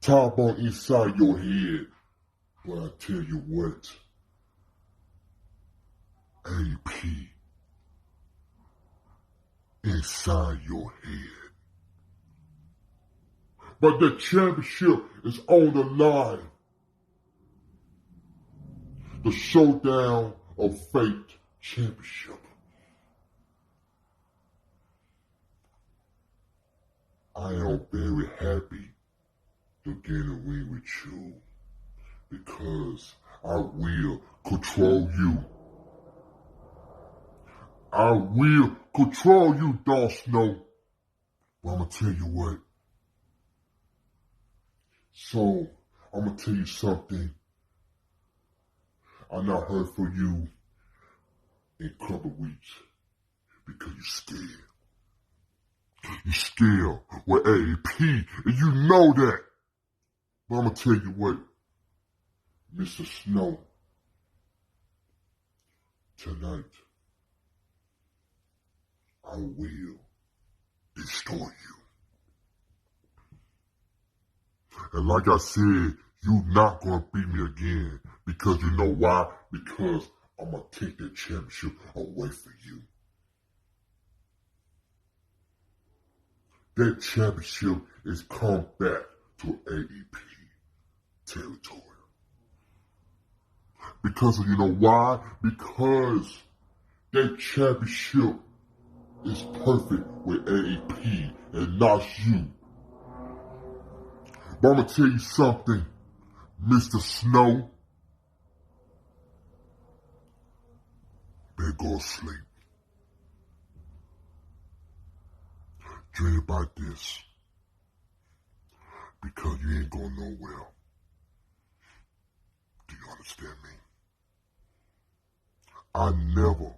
top on inside your head. But I tell you what, AP inside your head. But the championship is on the line. The Showdown of Fate Championship. I am very happy to get in a ring with you because I will control you. I will control you, Dak Snow. But I'm going to tell you what. So, I'm going to tell you something. I'm not hurt for you in a couple weeks because you're scared. You're scared with AP, and you know that. But I'm going to tell you what, Mr. Snow, tonight, I will destroy you. And like I said, you're not going to beat me again. Because you know why? Because I'm going to take that championship away from you. That championship is come back to AEP territory. Because you know why? Because That championship is perfect with AAP and not you. But I'm gonna tell you something, Mr. Snow. Better go to sleep. Dream about this. Because you ain't going nowhere. Do you understand me? I never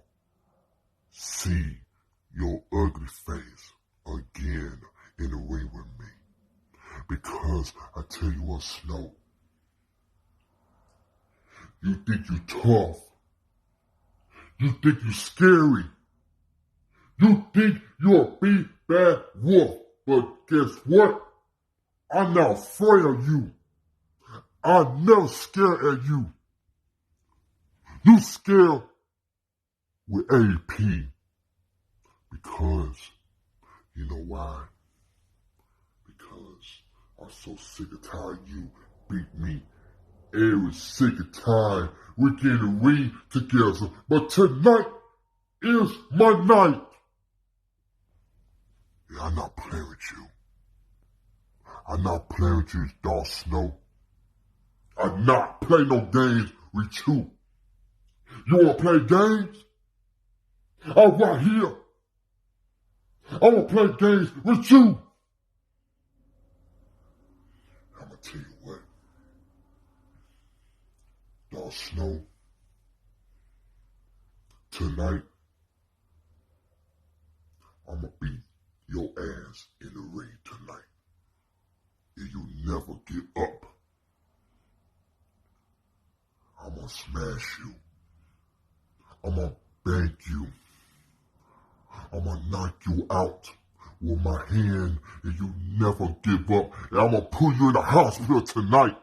see your ugly face again in the ring with me. Because I tell you what, Snow. You think you tough. You think you scary. You think you're a big bad wolf. But guess what? I'm not afraid of you. I'm never scared of you. You scared with AP. Because, you know why? Because I'm so sick and tired you beat me every single time we get in the ring together. But tonight is my night. Yeah, I'm not playing with you. I'm not playing with you, Dak Snow. I'm not playing no games with you. You wanna play games? I'm right here. I wanna play games with you. I'm gonna tell you what. Dak Snow. Tonight, I'm gonna beat your ass in the ring tonight. And you never get up. I'm gonna smash you. I'm gonna bang you. I'm gonna knock you out with my hand and you never give up. And I'm gonna put you in the hospital tonight.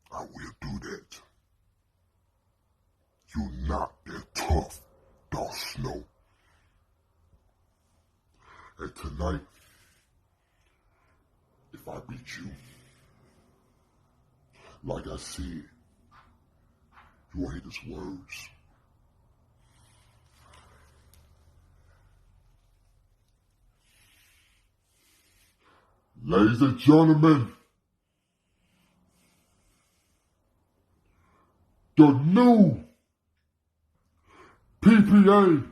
I will do that. You're not that tough, Dak Snow. And tonight, if I beat you, like I said, you won't hear these words. Ladies and gentlemen, the new PPA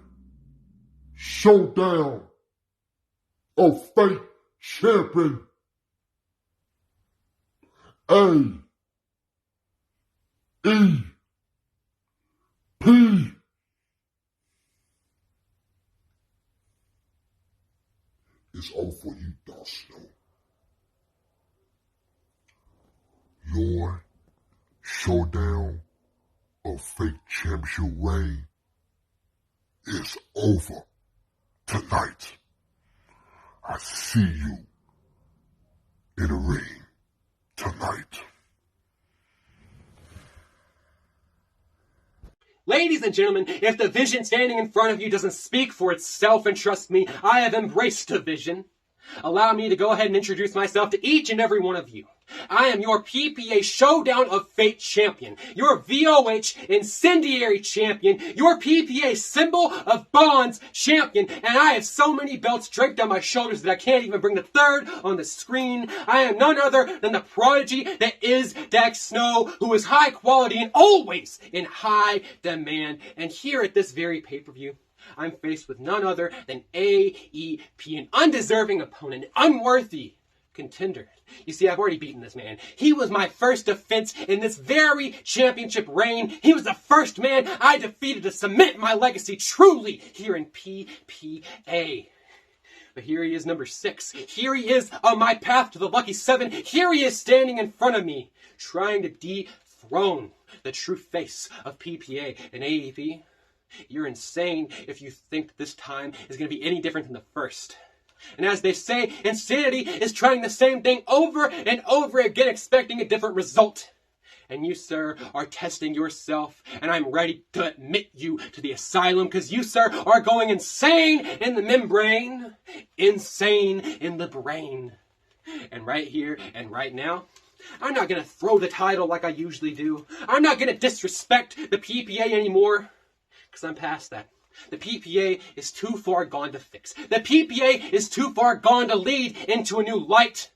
Showdown of Fate Champion AEP is over for you, Dak Snow. Your Showdown of Fate Championship reign is over tonight. I see you in the ring tonight. Ladies and gentlemen, if the vision standing in front of you doesn't speak for itself, and trust me, I have embraced the vision, allow me to go ahead and introduce myself to each and every one of you. I am your PPA Showdown of Fate champion, your VOH Incendiary champion, your PPA Symbol of Bonds champion, and I have so many belts draped on my shoulders that I can't even bring the third on the screen. I am none other than the prodigy that is Dak Snow, who is high quality and always in high demand. And here at this very pay-per-view, I'm faced with none other than AEP, an undeserving opponent, an unworthy contender. You see, I've already beaten this man. He was my first defense in this very championship reign. He was the first man I defeated to cement my legacy truly here in PPA. But here he is, number 6. Here he is on my path to the lucky 7. Here he is standing in front of me, trying to dethrone the true face of PPA and AEP. You're insane if you think this time is going to be any different than the first. And as they say, insanity is trying the same thing over and over again, expecting a different result. And you, sir, are testing yourself, and I'm ready to admit you to the asylum, because you, sir, are going insane in the membrane, insane in the brain. And right here and right now, I'm not gonna throw the title like I usually do. I'm not gonna disrespect the PPA anymore, because I'm past that. The PPA is too far gone to fix. The PPA is too far gone to lead into a new light.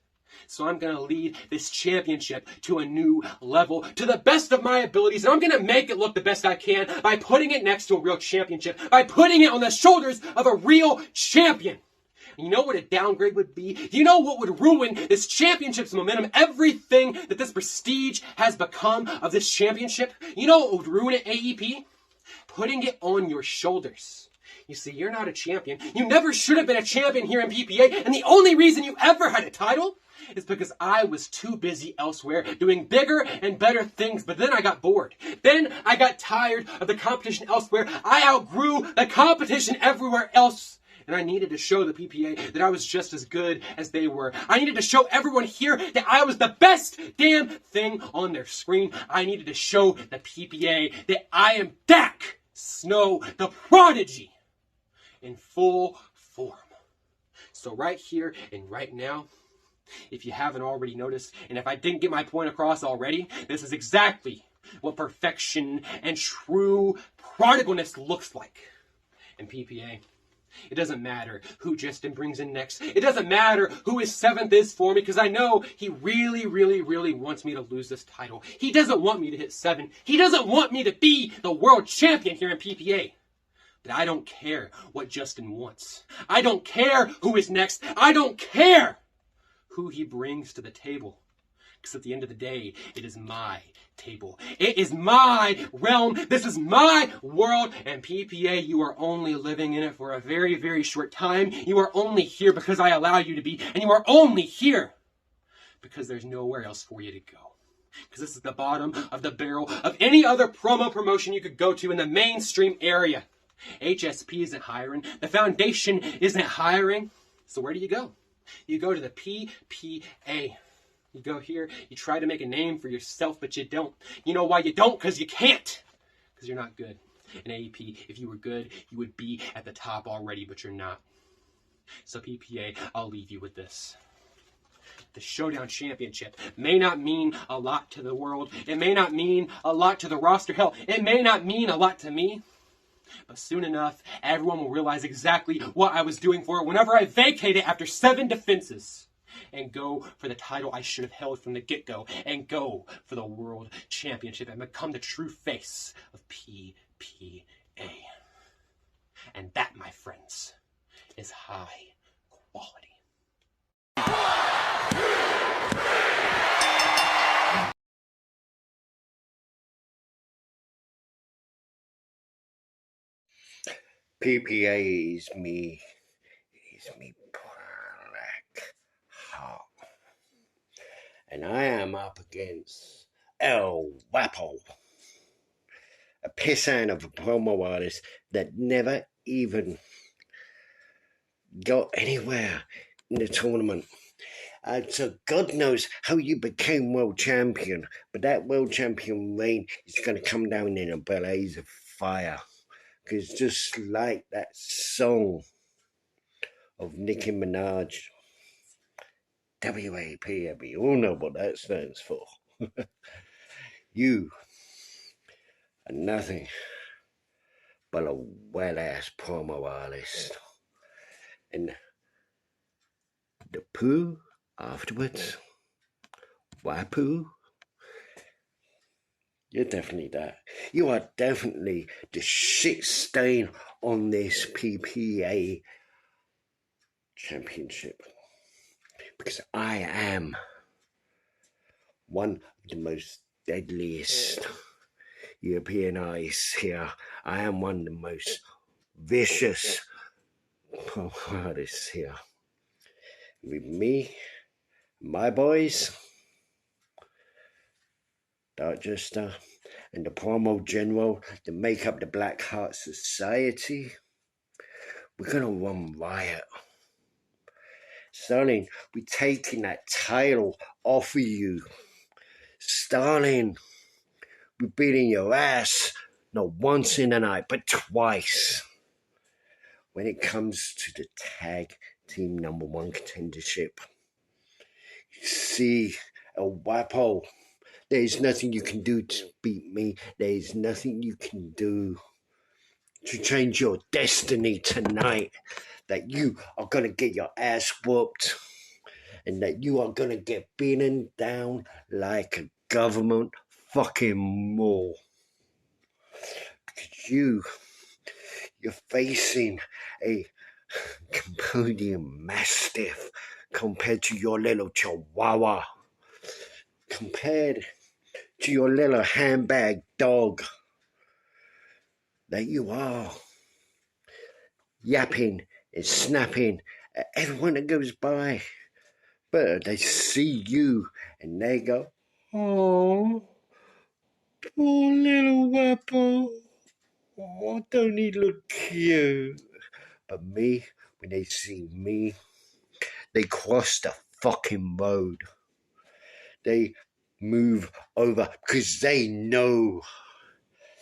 So I'm going to lead this championship to a new level, to the best of my abilities, and I'm going to make it look the best I can by putting it next to a real championship, by putting it on the shoulders of a real champion. And you know what a downgrade would be? You know what would ruin this championship's momentum, everything that this prestige has become of this championship? You know what would ruin it, AEP? Putting it on your shoulders. You see, you're not a champion. You never should have been a champion here in PPA, and the only reason you ever had a title is because I was too busy elsewhere doing bigger and better things, but then I got bored. Then I got tired of the competition elsewhere. I outgrew the competition everywhere else. And I needed to show the PPA that I was just as good as they were. I needed to show everyone here that I was the best damn thing on their screen. I needed to show the PPA that I am Dak Snow, the prodigy, in full form. So right here and right now, if you haven't already noticed, and if I didn't get my point across already, this is exactly what perfection and true prodigalness looks like in PPA. It doesn't matter who Justin brings in next. It doesn't matter who his 7th is for me, because I know he really, really, really wants me to lose this title. He doesn't want me to hit 7. He doesn't want me to be the world champion here in PPA. But I don't care what Justin wants. I don't care who is next. I don't care who he brings to the table. Because at the end of the day, it is my table. It is my realm. This is my world. And PPA, you are only living in it for a very, very short time. You are only here because I allow you to be. And you are only here because there's nowhere else for you to go. Because this is the bottom of the barrel of any other promo promotion you could go to in the mainstream area. HSP isn't hiring. The foundation isn't hiring. So where do you go? You go to the PPA. You go here, you try to make a name for yourself, but you don't. You know why you don't? Because you can't. Because you're not good. In AEP, if you were good, you would be at the top already, but you're not. So PPA, I'll leave you with this. The Showdown Championship may not mean a lot to the world. It may not mean a lot to the roster. Hell, it may not mean a lot to me. But soon enough, everyone will realize exactly what I was doing for it whenever I vacate it after 7 defenses. And go for the title I should have held from the get-go. And go for the World Championship and become the true face of PPA. And that, my friends, is high quality. PPA is me Blackheart. And I am up against Elwappo, a pissant of a promo artist that never even got anywhere in the tournament. So God knows how you became world champion, but that world champion reign is going to come down in a blaze of fire. Because just like that song of Nicki Minaj, WAP, we all know what that stands for. You are nothing but a wet-ass promo artist. And the poo afterwards, Wapu, you're definitely that. You are definitely the shit stain on this PPA championship. Because I am one of the most deadliest European artists here. I am one of the most vicious artists here. With me, my boys, Dark Jester, and the promo general to make up the Blackheart Society, we're gonna run riot. Starling, we're taking that title off of you. Starling, we're beating your ass not once in the night, but twice. When it comes to the tag team #1 contendership, you see Elwappo, there's nothing you can do to beat me. There's nothing you can do to change your destiny tonight. That you are going to get your ass whooped. And that you are going to get beaten down like a government fucking mole. Because you're facing a Cambodian Mastiff compared to your little Chihuahua. Compared to your little handbag dog. That you are yapping and snapping at everyone that goes by. But they see you and they go, oh, poor little Wappo. Oh, don't he look cute? But me, when they see me, they cross the fucking road. They move over because they know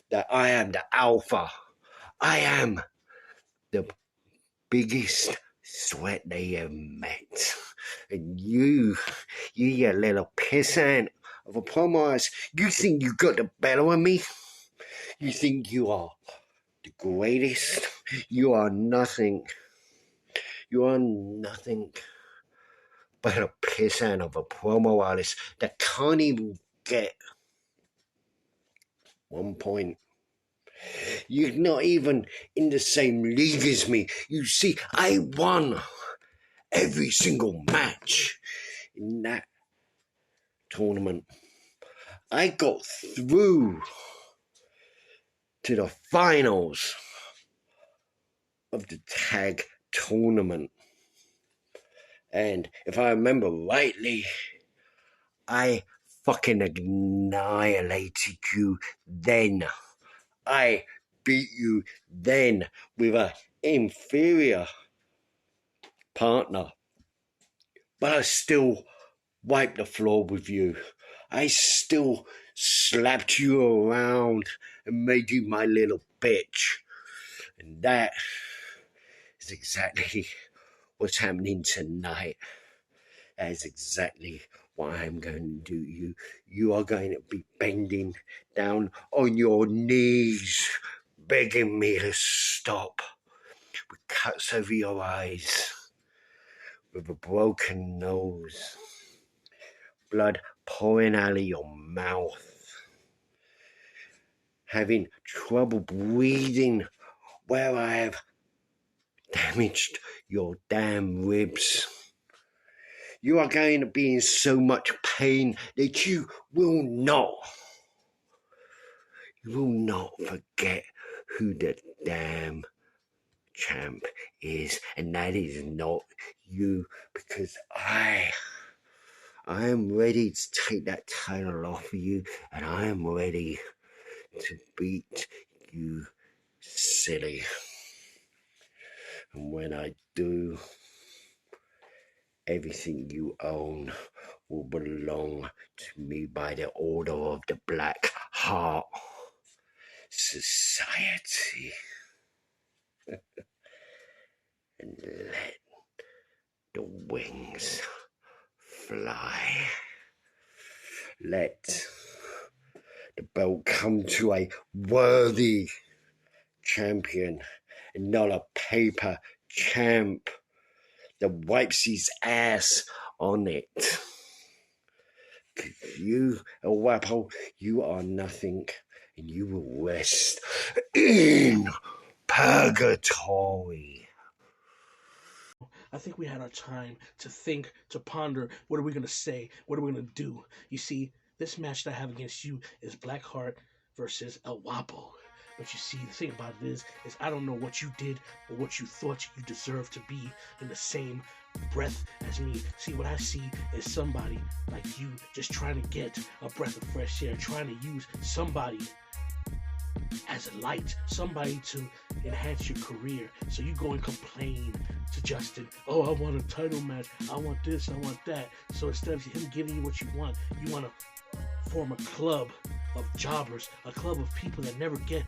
that I am the alpha. I am the biggest threat they have met. And you little pissant of a promise, you think you got the better of me? You think you are the greatest? You are nothing. You are nothing but a pissant of a promo artist that can't even get 1 point. You're not even in the same league as me. You see, I won every single match in that tournament. I got through to the finals of the tag tournament. And if I remember rightly, I fucking annihilated you then. I beat you then with an inferior partner. But I still wiped the floor with you. I still slapped you around and made you my little bitch. And that is exactly what's happening tonight. That is exactly what I'm going to do. You are going to be bending down on your knees, begging me to stop. With cuts over your eyes, with a broken nose, blood pouring out of your mouth, having trouble breathing where I have damaged your damn ribs. You are going to be in so much pain that you will not forget who the damn champ is, and that is not you, because I am ready to take that title off of you, and I am ready to beat you silly. And when I do, everything you own will belong to me by the order of the Blackheart Society. And let the wings fly. Let the belt come to a worthy champion and not a paper champ that wipes his ass on it. You, Elwappo, you are nothing, and you will rest in purgatory. I think we had our time to think, to ponder, what are we going to say? What are we going to do? You see, this match that I have against you is Blackheart versus Elwappo. But you see, the thing about it is I don't know what you did or what you thought you deserved to be in the same breath as me. See, what I see is somebody like you just trying to get a breath of fresh air, trying to use somebody as a light, somebody to enhance your career. So you go and complain to Justin, oh, I want a title match, I want this, I want that. So instead of him giving you what you want to form a club of jobbers, a club of people that never get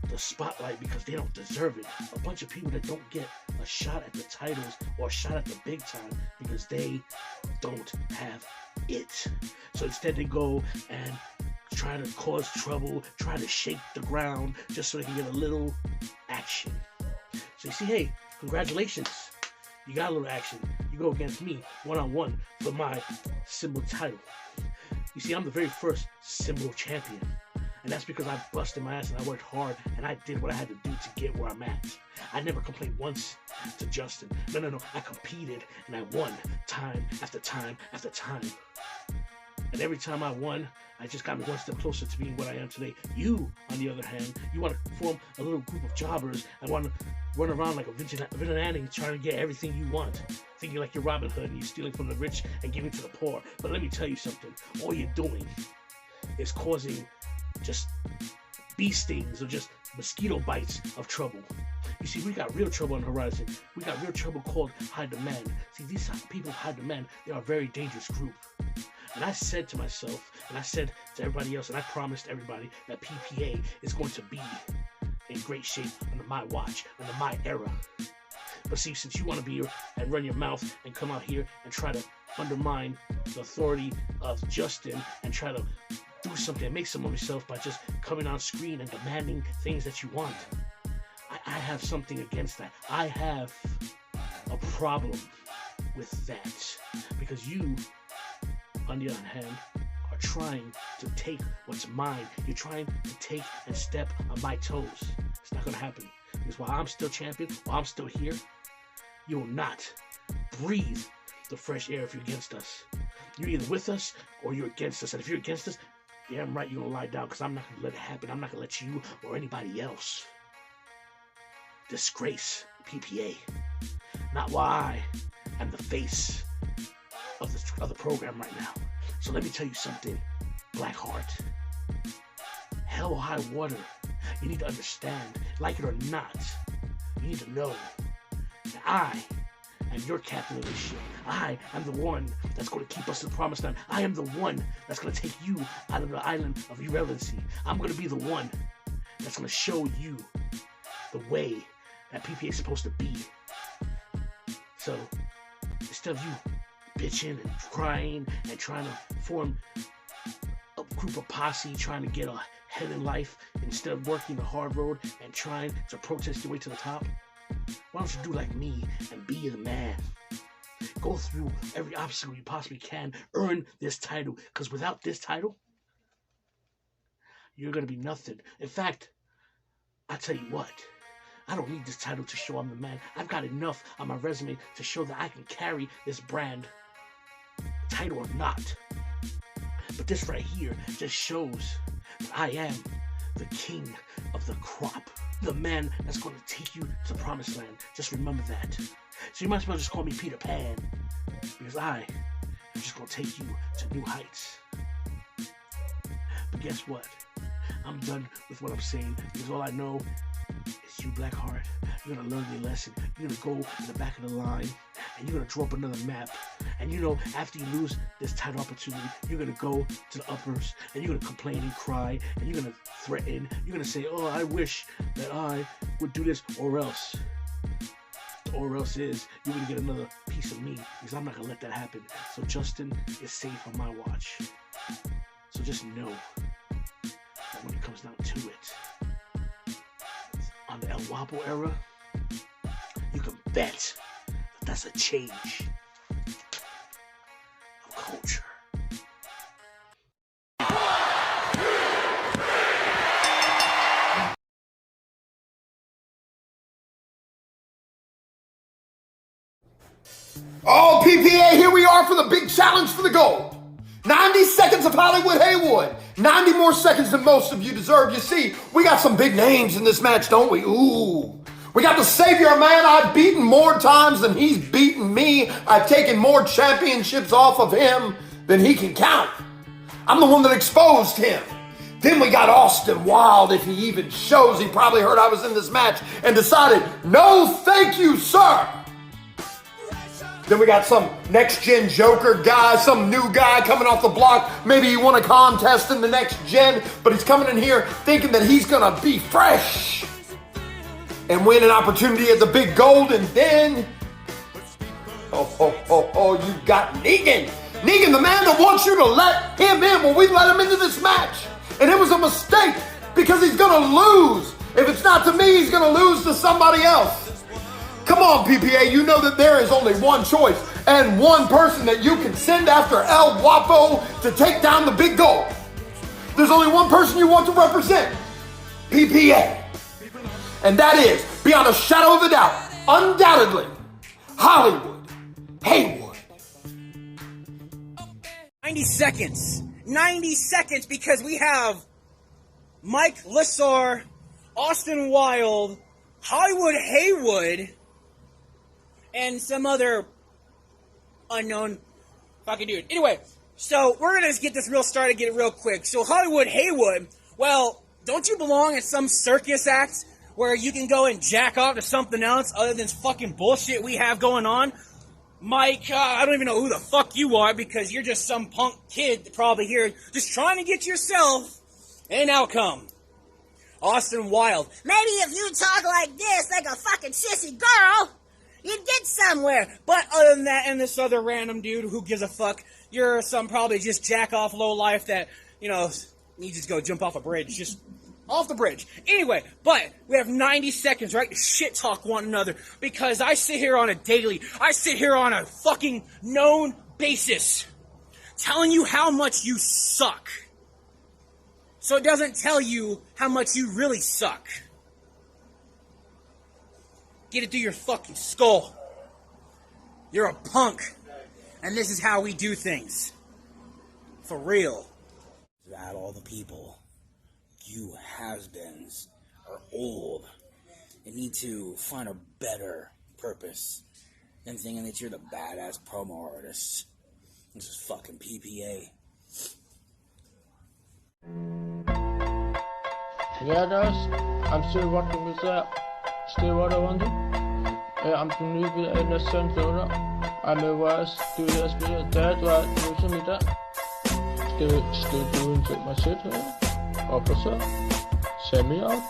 the spotlight because they don't deserve it. A bunch of people that don't get a shot at the titles or a shot at the big time because they don't have it. So instead they go and try to cause trouble, try to shake the ground just so they can get a little action. So you see, hey, congratulations. You got a little action. You go against me one-on-one for my symbol title. You see, I'm the very first symbol champion. And that's because I busted my ass and I worked hard and I did what I had to do to get where I'm at. I never complained once to Justin. No. I competed and I won time after time after time. And every time I won, I just got me one step closer to being what I am today. You, on the other hand, you want to form a little group of jobbers and want to run around like a vigilante trying to get everything you want. Thinking like you're Robin Hood and you're stealing from the rich and giving to the poor. But let me tell you something. All you're doing is causing just bee stings or just mosquito bites of trouble. You see, we got real trouble on the horizon. We got real trouble called high demand. See, these people high demand, they are a very dangerous group. And I said to myself, and I said to everybody else, and I promised everybody that PPA is going to be in great shape under my watch, under my era. But see, since you want to be here and run your mouth and come out here and try to undermine the authority of Justin and try to do something and make some of yourself by just coming on screen and demanding things that you want, I have something against that. I have a problem with that. Because you, on the other hand, are trying to take what's mine. You're trying to take and step on my toes. It's not going to happen. Because while I'm still champion, while I'm still here, you will not breathe the fresh air if you're against us. You're either with us or you're against us. And if you're against us, damn right you're going to lie down, because I'm not going to let it happen. I'm not going to let you or anybody else disgrace PPA. Not why I am the face of the program right now. So let me tell you something, Blackheart. Hell or high water, you need to understand, like it or not, you need to know that I am your captain of this ship. I am the one that's going to keep us to the promised land. I am the one that's going to take you out of the island of irrelevancy. I'm going to be the one that's going to show you the way that PPA is supposed to be. So, instead of you bitching and crying and trying to form a group of posse trying to get ahead in life, instead of working the hard road and trying to protest your way to the top, why don't you do like me and be the man? Go through every obstacle you possibly can, earn this title, because without this title, you're going to be nothing. In fact, I tell you what, I don't need this title to show I'm the man. I've got enough on my resume to show that I can carry this brand, title or not. But this right here just shows that I am the king of the crop. The man that's going to take you to the promised land. Just remember that. So you might as well just call me Peter Pan, because I am just going to take you to new heights. But guess what? I'm done with what I'm saying, because all I know is you, Blackheart. You're going to learn your lesson. You're going to go in the back of the line, and you're going to draw up another map. And you know, after you lose this title opportunity, you're going to go to the uppers, and you're going to complain and cry, and you're going to threaten. You're going to say, oh, I wish that I would do this, or else. The or else is, you're going to get another piece of me, because I'm not going to let that happen. So Justin is safe on my watch. So just know that when it comes down to it, on the Elwappo era, you can bet that that's a change of culture. Oh, PPA, here we are for the big challenge for the gold. 90 seconds of Hollywood Haywood. 90 more seconds than most of you deserve. You see, we got some big names in this match, don't we? Ooh. We got the Savior, man. I've beaten more times than he's beaten me. I've taken more championships off of him than he can count. I'm the one that exposed him. Then we got Austin Wyld. If he even shows, he probably heard I was in this match and decided, no thank you, sir. Then we got some next-gen Joker guy, some new guy coming off the block. Maybe he won a contest in the next gen, but he's coming in here thinking that he's going to be fresh and win an opportunity at the big gold. And then, you got Negan. Negan, the man that wants you to let him in, well, we let him into this match. And it was a mistake because he's going to lose. If it's not to me, he's going to lose to somebody else. Come on, PPA, you know that there is only one choice and one person that you can send after Elwappo to take down the big goal. There's only one person you want to represent, PPA. And that is, beyond a shadow of a doubt, undoubtedly, Hollywood Haywood. 90 seconds. 90 seconds because we have Mike Lusor, Austin Wyld, Hollywood Haywood, and some other unknown fucking dude. Anyway, so we're going to get this real started, get it real quick. So Hollywood Haywood, well, don't you belong at some circus act where you can go and jack off to something else other than fucking bullshit we have going on? Mike, I don't even know who the fuck you are because you're just some punk kid probably here just trying to get yourself an outcome. Austin Wyld. Maybe if you talk like this, like a fucking sissy girl, you'd get somewhere. But other than that, and this other random dude who gives a fuck, you're some probably just jack off low life that, you know, you just go jump off a bridge, just off the bridge. Anyway, but we have 90 seconds, right, to shit talk one another because I sit here on a daily, I sit here on a fucking known basis telling you how much you suck. So it doesn't tell you how much you really suck. Get it through your fucking skull. You're a punk. And this is how we do things. For real. That all the people, you has-beens, are old and need to find a better purpose than thinking that you're the badass promo artist. This is fucking PPA. Yeah, guys, I'm still working with that. Still what I want to. I'm the new innocent donor. I'm a wise, do this, be a dad, right? Using me that. Still doing my shit here. Officer, send me out.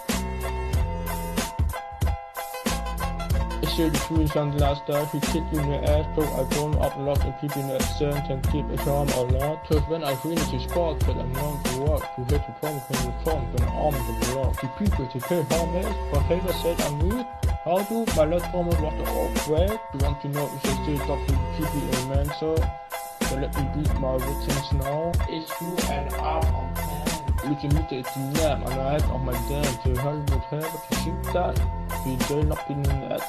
I said the twins on the last day, he kicked me in the ass, so I don't upload the people in that sense and keep a charm a lot. Cause when I finish the sport, that I'm not to work, to get to come from the front, then arm the block. The people to pay homage, but Taylor said I'm rude. How do my left arm was the off way? You want to know if I still talk to the people in Manso? So let me beat my victims now. It's you and I'm on plan. Looking at the name and I have on my damn to Hollywood have to shoot that. We do not be in that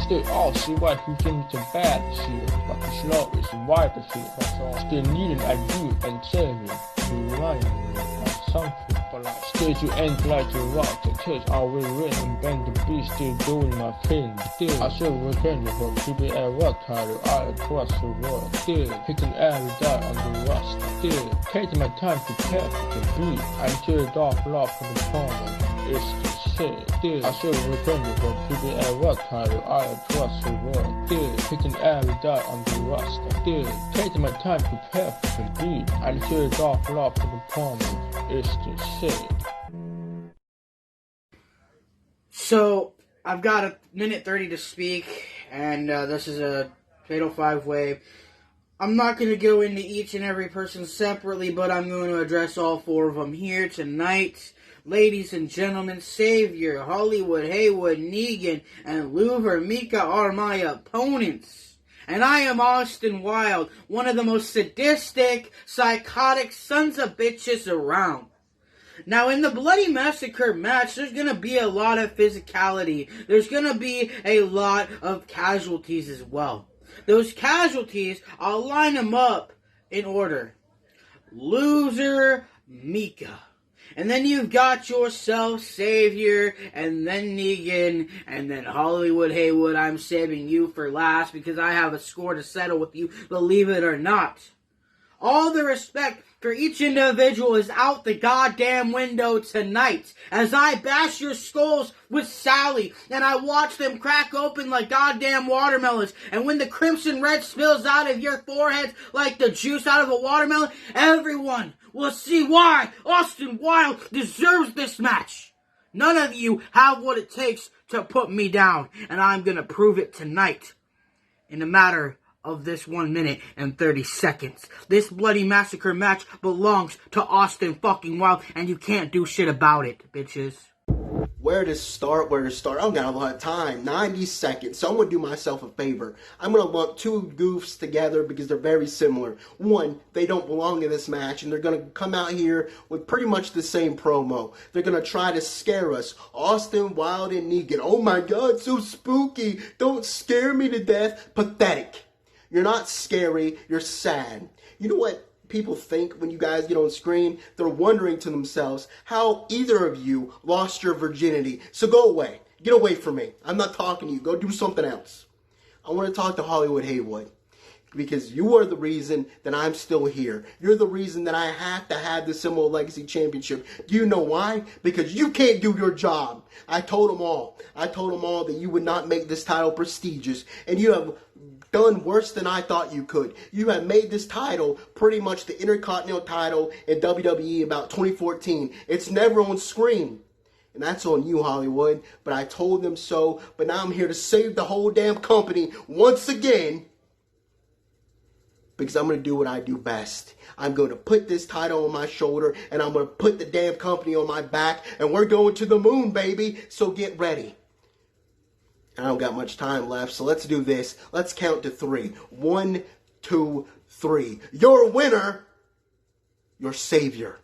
still all see why he came to bad shit, but the slow is why the shit that's all. Still needing I do and saving to remind me of something, but like still to end like to rock the church I will win and bend the beat still doing my thing. Still I still return to her PPA work title I across the world. Still hitting every day on the rust. Still taking my time to prepare for the beat. I'm still dark love for the corner. It's the shit. Still I still return to her PPA work title I across the world. Still hitting every day on the rust. Still taking my time to prepare for the beat. I'm still dark love for the corner. It's the shit. So, I've got a minute 30 to speak, and this is a Fatal 5-Way. I'm not going to go into each and every person separately, but I'm going to address all four of them here tonight. Ladies and gentlemen, Savior, Hollywood, Haywood, Negan, and Lusor, Mika are my opponents. And I am Austin Wyld, one of the most sadistic, psychotic sons of bitches around. Now, in the Bloody Massacre match, there's going to be a lot of physicality. There's going to be a lot of casualties as well. Those casualties, I'll line them up in order. Lusor, Mika. And then you've got yourself Savior, and then Negan, and then Hollywood Haywood. I'm saving you for last because I have a score to settle with you, believe it or not. All the respect for each individual is out the goddamn window tonight as I bash your skulls with Sally and I watch them crack open like goddamn watermelons. And when the crimson red spills out of your foreheads like the juice out of a watermelon, everyone will see why Austin Wyld deserves this match. None of you have what it takes to put me down, and I'm gonna prove it tonight in a matter of this 1 minute and 30 seconds. This bloody massacre match belongs to Austin fucking Wyld, and you can't do shit about it, bitches. Where to start? I don't got a lot of time. 90 seconds. So I'm going to do myself a favor. I'm going to lump two goofs together because they're very similar. One, they don't belong in this match, and they're going to come out here with pretty much the same promo. They're going to try to scare us. Austin, Wyld, and Negan. Oh my god, so spooky. Don't scare me to death. Pathetic. You're not scary. You're sad. You know what people think when you guys get on screen? They're wondering to themselves how either of you lost your virginity. So go away. Get away from me. I'm not talking to you. Go do something else. I want to talk to Hollywood Haywood, because you are the reason that I'm still here. You're the reason that I have to have the Symbol Legacy Championship. Do you know why? Because you can't do your job. I told them all. I told them all that you would not make this title prestigious, and you have done worse than I thought you could. You have made this title pretty much the Intercontinental title in WWE about 2014. It's never on screen. And that's on you, Hollywood. But I told them so. But now I'm here to save the whole damn company once again, because I'm going to do what I do best. I'm going to put this title on my shoulder, and I'm going to put the damn company on my back, and we're going to the moon, baby. So get ready. I don't got much time left, so let's do this. Let's count to 3. 1, 2, 3. Your winner, your savior.